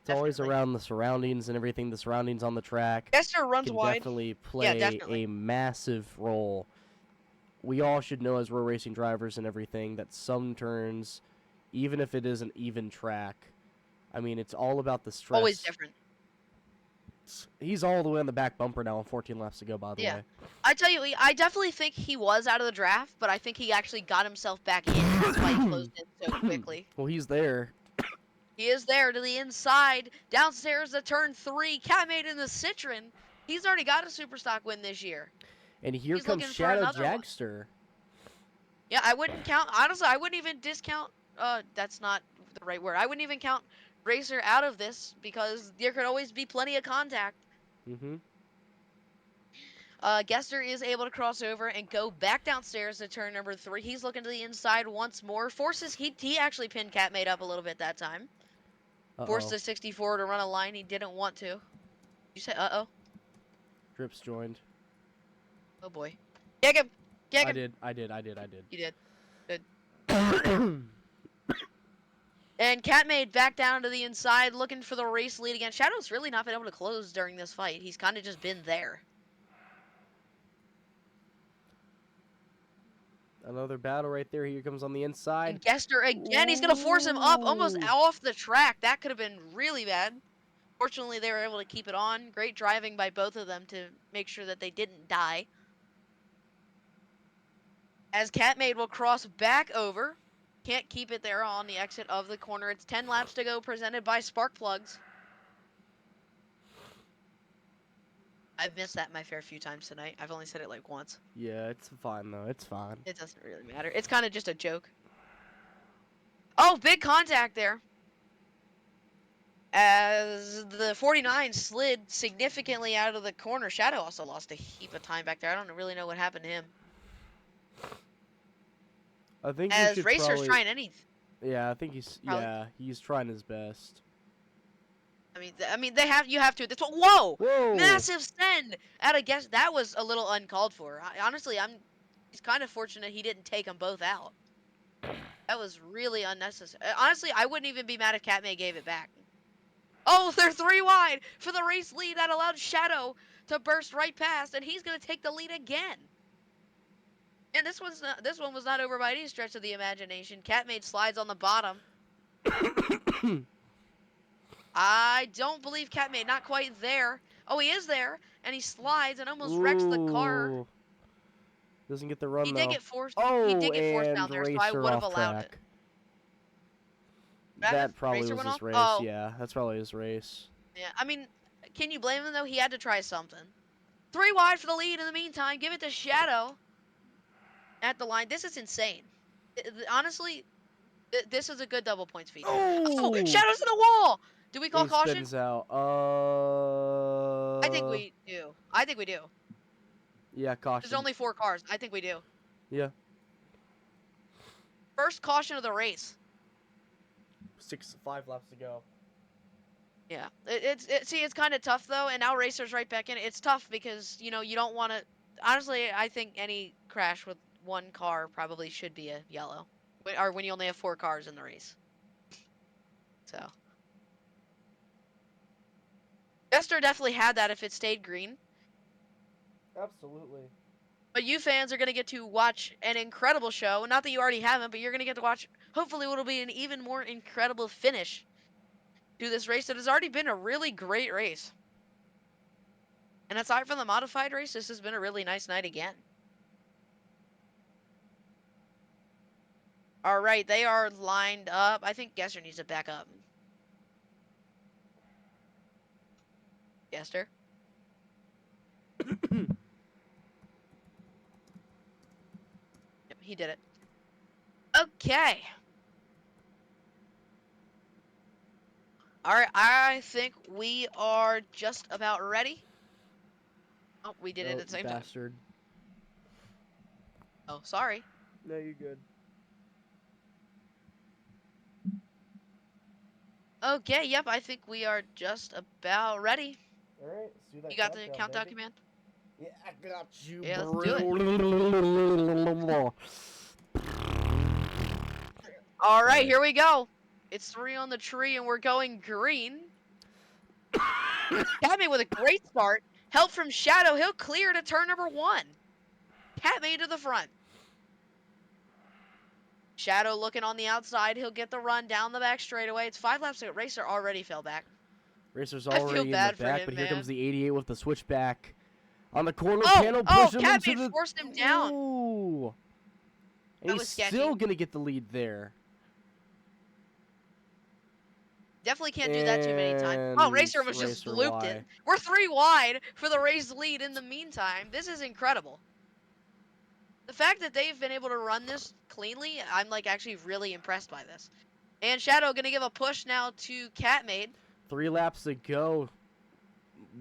it's always Definitely. around the surroundings and everything. The surroundings on the track Gester runs can wide. definitely play definitely. a massive role. We all should know as we're racing drivers and everything that some turns, even if it is an even track, I mean, it's all about the stress. Always different. He's all the way on the back bumper now, and 14 laps to go, by the Yeah. way. I tell you, I definitely think he was out of the draft, but I think he actually got himself back in. That's why he closed in so quickly. Well, he's there. He is there to the inside. Downstairs to turn 3. Catmate in the Citroen. He's already got a super stock win this year. And here He's comes looking for Shadow another one. Jagster. Yeah, I wouldn't count. Honestly, I wouldn't even discount. That's not the right word. I wouldn't even count Racer out of this because there could always be plenty of contact. Mm-hmm. Gester is able to cross over and go back downstairs to turn number 3. He's looking to the inside once more. Forces he actually pinned Catmate up a little bit that time. Forced the 64 to run a line he didn't want to. You say uh-oh? Drips joined. Oh boy. Kick him! Kick I him! did. You did. Good. And Catmate back down to the inside looking for the race lead again. Shadow's really not been able to close during this fight. He's kind of just been there. Another battle right there. Here comes on the inside. And Gester again, he's going to force him up almost Ooh. off the track. That could have been really bad. Fortunately, they were able to keep it on. Great driving by both of them to make sure that they didn't die. As Catmate will cross back over. Can't keep it there on the exit of the corner. It's 10 laps to go, presented by Spark Plugs. I've missed that my fair few times tonight. I've only said it like once. Yeah, it's fine, though. It's fine. It doesn't really matter. It's kind of just a joke. Oh, big contact there. As the 49 slid significantly out of the corner. Shadow also lost a heap of time back there. I don't really know what happened to him. I think we As should Racer's probably... trying anything. Yeah, I think he's... Probably. Yeah, he's trying his best. I mean, you have to. This one. Whoa! Whoa! Massive send at a guess. That was a little uncalled for. Honestly, he's kind of fortunate he didn't take them both out. That was really unnecessary. Honestly, I wouldn't even be mad if Catmate gave it back. Oh, they're 3 wide for the race lead. That allowed Shadow to burst right past, and he's gonna take the lead again. And this one was not over by any stretch of the imagination. Catmate slides on the bottom. I don't believe Catmate, not quite there. Oh, he is there, and he slides and almost wrecks the car. Ooh. Doesn't get the run, He though. did get forced. Oh, he did get forced and down there, so Racer I would have off allowed track. it. That probably Racer was went his off? race. Oh. Yeah, that's probably his race. Yeah, I mean, can you blame him though? He had to try something. 3 wide for the lead in the meantime. Give it to Shadow at the line. This is insane. Honestly, this is a good double points feature. Oh, Oh! Shadow's in the wall. Do we call He caution? spins out. I think we do. I think we do. Yeah, caution. There's only 4 cars. I think we do. Yeah. First caution of the race. 5 laps to go. Yeah, it's kind of tough though, and now Racer's right back in. It's tough because you don't want to. Honestly, I think any crash with 1 car probably should be a yellow, or when you only have 4 cars in the race. So, Jester definitely had that if it stayed green. Absolutely. But you fans are going to get to watch an incredible show. Not that you already haven't, but you're going to get to watch, hopefully, what'll be an even more incredible finish to this race that has already been a really great race. And aside from the modified race, this has been a really nice night again. All right, they are lined up. I think Gester needs to back up. Gester? Yep, he did it. Okay. All right, I think we are just about ready. Oh, we did it at the same time. Bastard. Oh, sorry. No, you're good. Okay, yep, I think we are just about ready. All right, let's do that. You got the countdown command? Yeah, I got you. Yeah, let's do All right, here we go. It's 3 on the tree, and we're going green. Catmade with a great start. Help from Shadow. He'll clear to turn number 1. Catmade to the front. Shadow looking on the outside. He'll get the run down the back straightaway. It's 5 laps ago. Racer already fell back. Racer's I feel already in the bad for back, him, but here man. comes the 88 with the switchback. On the corner Oh, panel, push him into Catmade the... forced him down. Ooh. And That he's was sketchy. still going to get the lead there. Definitely can't do that too many times. Oh, Racer was just looped it. We're 3 wide for the race lead in the meantime. This is incredible. The fact that they've been able to run this cleanly, I'm like actually really impressed by this. And Shadow gonna give a push now to Catmade. 3 laps to go.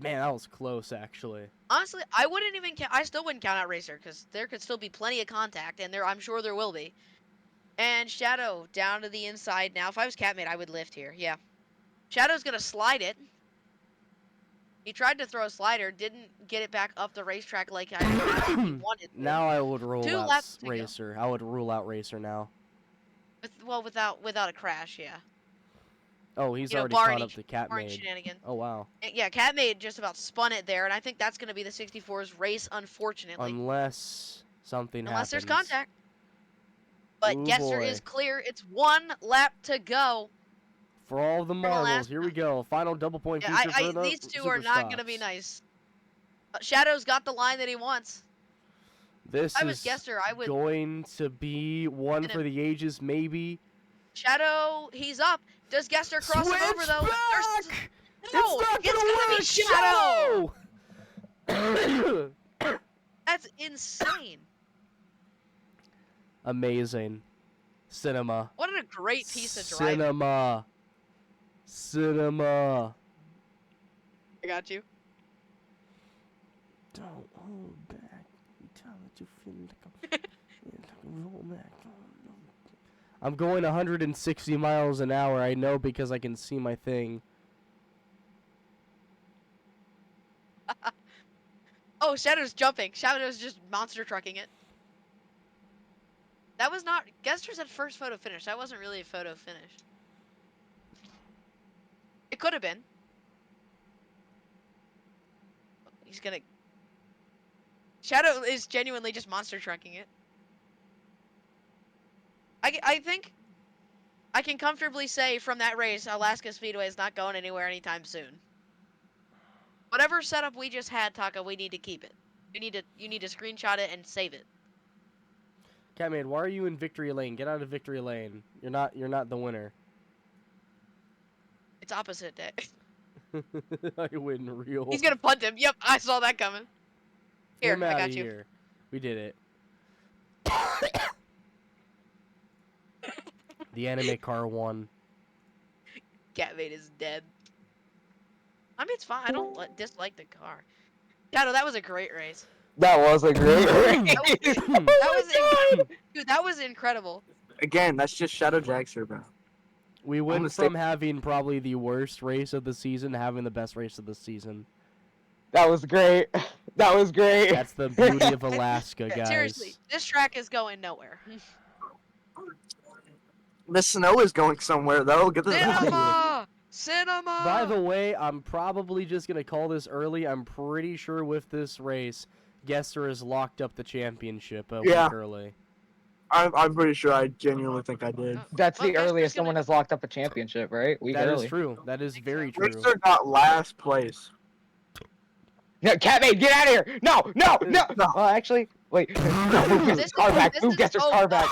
Man, that was close, actually. Honestly, I wouldn't even count. I still wouldn't count out Racer because there could still be plenty of contact, and I'm sure there will be. And Shadow down to the inside now. If I was Catmade, I would lift here. Yeah. Shadow's gonna slide it. He tried to throw a slider, didn't get it back up the racetrack like I wanted to. Now I would rule 2 out laps to go. Racer. I would rule out Racer now. Without a crash, yeah. Oh, he's You know, already barring caught up to barring Catmade. shenanigans. Oh, wow. Yeah, Catmade just about spun it there, and I think that's going to be the 64's race, unfortunately. Unless something Unless there's happens. contact. But Ooh, Gester boy. is clear. It's 1 lap to go. For all the Final marbles, lap. here we go. Final double point Yeah, feature for the these two are Super not going to be Stops. nice. Shadow's got the line that he wants. This If I was is Gester, I would... going to be one And for the ages, maybe. Shadow, he's up. Does Gester cross him over, though? Switchback! No, It's it's going to be Shadow! That's insane. Amazing. Cinema. What a great piece of driving. Cinema. I got you. Don't hold back. You tell that you feel like roll back. I'm going 160 miles an hour. I know because I can see my thing. Oh, Shadow's jumping. Shadow's just monster trucking it. That was not... Gester said first photo finish. That wasn't really a photo finish. It could have been. He's gonna... Shadow is genuinely just monster trucking it. I think I can comfortably say from that race, Alaska Speedway is not going anywhere anytime soon. Whatever setup we just had, Taka, we need to keep it. You need to screenshot it and save it. Catman, why are you in victory lane? Get out of victory lane. You're not the winner. It's opposite day. I win real. He's gonna punt him. Yep, I saw that coming. Here, Get him I outta got you. here. We did it. The anime car won. Catmate is dead. I mean, it's fine. I don't dislike the car. Shadow, that was a great race. That was a great race. That was incredible. Again, that's just Shadow Jaxer, bro. We went from having probably the worst race of the season to having the best race of the season. That was great. That was great. That's the beauty of Alaska, guys. Seriously, this track is going nowhere. The snow is going somewhere, though. Get this. Cinema! By the way, I'm probably just going to call this early. I'm pretty sure with this race, Gesser has locked up the championship a Yeah. week early. I'm pretty sure. I genuinely think I did. That's Well, the Gester's earliest gonna- someone has locked up a championship, right? Week That is early. true. That is think very so. true. Racer got last place. No, Catmate, get out of here! No, no, no! No. Actually, wait. No, move This Gesser's is- car back. this Move is- Gesser's oh, car no. back.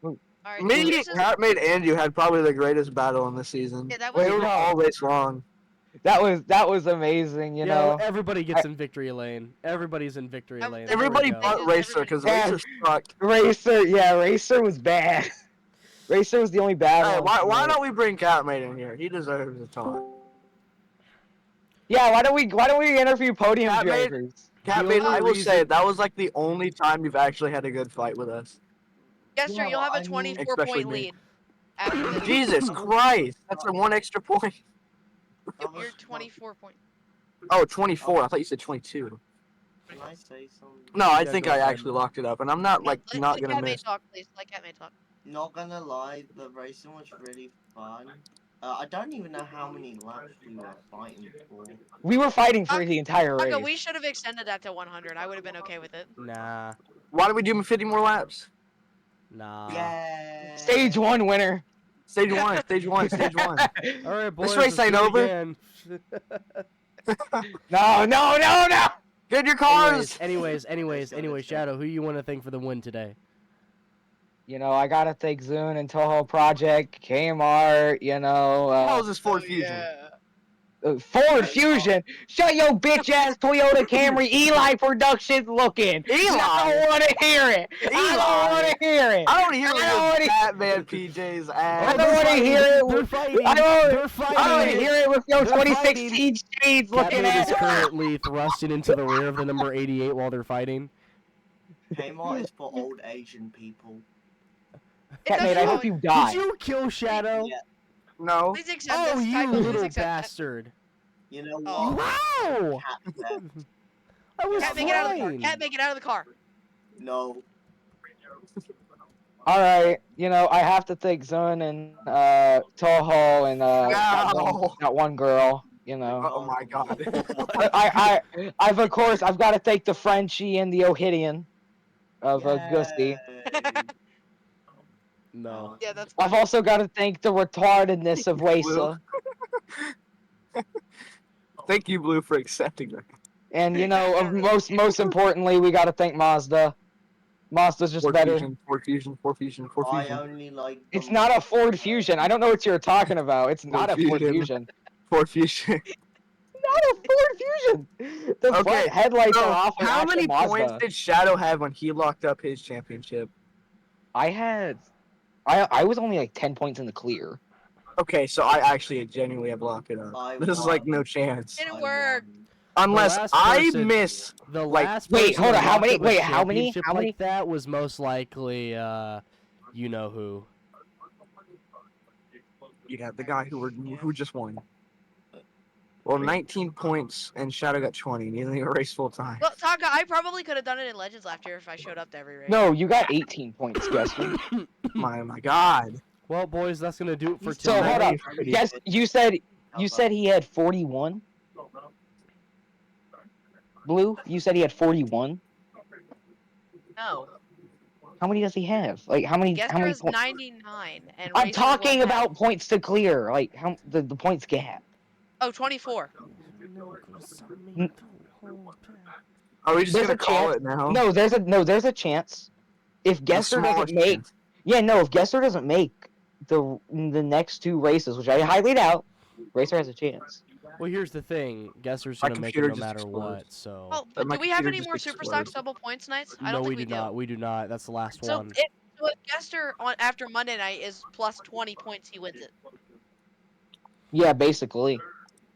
Alright, Me, this is- Catmate, and you had probably the greatest battle in the season. Yeah, that They was were no. all race long. That was amazing, you yeah, know. everybody gets in victory lane. Everybody's in victory Ev- lane. There we Everybody go. but Racer because Yeah. Racer sucked. Racer was bad. Racer was the only bad Hey, one. why don't we bring Catmate in here? He deserves a talk. Yeah, why don't we interview podium Catmate- drivers? Catmate, only I will reason- say that was like the only time you've actually had a good fight with us. Gester, Yeah, you'll have I a mean- 24 Especially point me. lead. After this. Jesus Christ, that's a one extra point. That was You're 24 point. Oh, 24. I thought you said 22. Can I say something? No, I Yeah, think go I ahead. actually locked it up, and I'm not like Let not gonna Catmate miss. talk, please. Let Catmate talk. Not gonna lie, the racing was really fun. I don't even know how many laps we were fighting for. We were fighting for the entire race. Taka, we should have extended that to 100. I would have been okay with it. Nah, Why don't we do 50 more laps? nah. Yeah. Stage 1 winner. Stage one, stage one, stage one. All right, boys. This race let's ain't do it over. again. No. Get your cars. anyways, Shadow, who you want to thank for the win today? You know, I gotta thank Zune and Toho Project, Kmart, you know, How's this Ford Oh, Fusion? yeah. Ford Fusion. Shut your bitch ass Toyota Camry Eli Productions looking. I don't wanna hear it. I Eli? don't wanna hear it. I don't hear I what don't your wanna- Batman PJs I ass. don't wanna hear it. They're fighting. I don't- They're I fighting. don't wanna hear it with your They're 2016 shades looking Catmate at is currently thrusting into the rear of the number 88 while they're fighting. Kmart is for old Asian people. It Catmate, I doesn't- hope you die. Did you kill Shadow? Yeah. No. Please accept Oh, this. you Taka, please little accept that. bastard! You know Oh. what? Wow! Cat theft. I was Cat, make it out of the car. fine. Cat, make it out of the car. No. Alright, you know, I have to thank Zun and Toho and that one girl, you know. Oh my God. I've of course I've got to thank the Frenchie and the Ohidian of Gusty. Yay. No. Yeah, that's. I've also got to thank the retardedness of Wesa. Thank you, Blue, for accepting that. And you know, most importantly, we got to thank Mazda. Mazda's just Ford better. Fusion, Ford Fusion, Ford Fusion, Ford I Fusion, only like. It's them- not a Ford Fusion. I don't know what you're talking about. It's not a Ford Fusion. Fusion. Ford Fusion. Not a Ford Fusion. The Okay, front headlights So, are off. of how actual many Mazda. points did Shadow have when he locked up his championship? I was only like 10 points in the clear. Okay, so I actually genuinely have locked it up. I This is like won. no chance. Didn't I work. won. Unless last I person- miss. The Like, last wait, person hold to on, how lock many- up a wait, how many- championship how many- like that was most likely, you know who. Yeah, the guy who just won. Well, 19 points and Shadow got 20. And he didn't even race full time. Well, Taka, I probably could have done it in Legends last year if I showed up to every race. No, you got 18 points, Gester. My God. Well, boys, that's gonna do it for So, hold tonight. up. Yes, you said he had 41. Blue, you said he had 41. No. How many does he have? Like how many? How Gester many? is 99. And I'm Racer talking was about points to clear. Like how the points gap. Oh, 24. Are we just There's gonna a call chance- it now? No, there's a chance. If The Gester doesn't smallest make, chance. yeah, no, if Gester doesn't make the next two races, which I highly doubt, Racer has a chance. Well, here's the thing. Guesser's My gonna make it computer no just matter exploded. what. So Oh, But my do we have computer any just more Super exploded. Stocks double points nights? I no, don't we think do we not. We do not. That's the last So one. if Gester on after Monday night is plus 20 points, he wins it. Yeah, basically.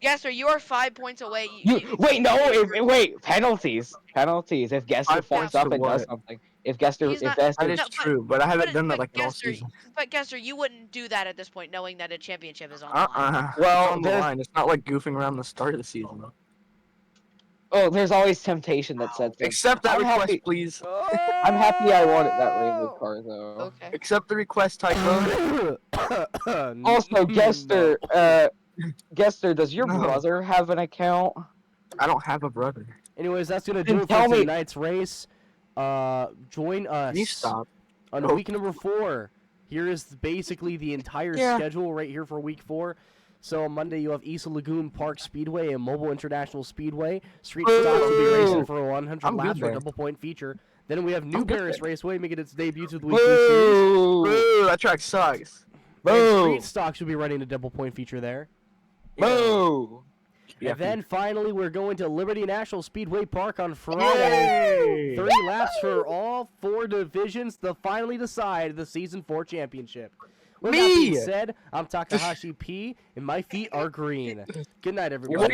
Gester, you are 5 points away. Wait, no, wait, penalties. If Gester 5 fucks points up to and does what? something, if Gester, He's if not- Gester, That is No, but- true, but I haven't done that but like all Gester, season. But Gester, you wouldn't do that at this point, knowing that a championship is on the line. Well, Well, it's on the there's- line. It's not like goofing around the start of the season. oh, there's always temptation that sets in. Accept that I'm request, happy- please. I'm happy I wanted that rainbow car though. Okay. Accept the request, Typhoon. Also, Gester, No. Gester, does your No. brother have an account? I don't have a brother. Anyways, that's gonna do Then it tell for me- tonight's race. Join us Can you stop? on Oh. week number 4. Here is basically the entire Yeah. schedule right here for week 4. So on Monday you have Isa Lagoon Park Speedway and Mobile International Speedway. Street stocks will be racing for 100 I'm good laps for a there. double point feature. Then we have New I'm good Paris there. Raceway making its debut to the weekly series. Boo! Boo, that track sucks. And Boo! Street stocks will be running a double point feature there. Boo! Yeah. And then finally we're going to Liberty National Speedway Park on Friday. Yay! 30 laps for all 4 divisions to finally decide the Season 4 championship. With that being Me! said, I'm Takahashi P, and my feet are green. Good night, everybody.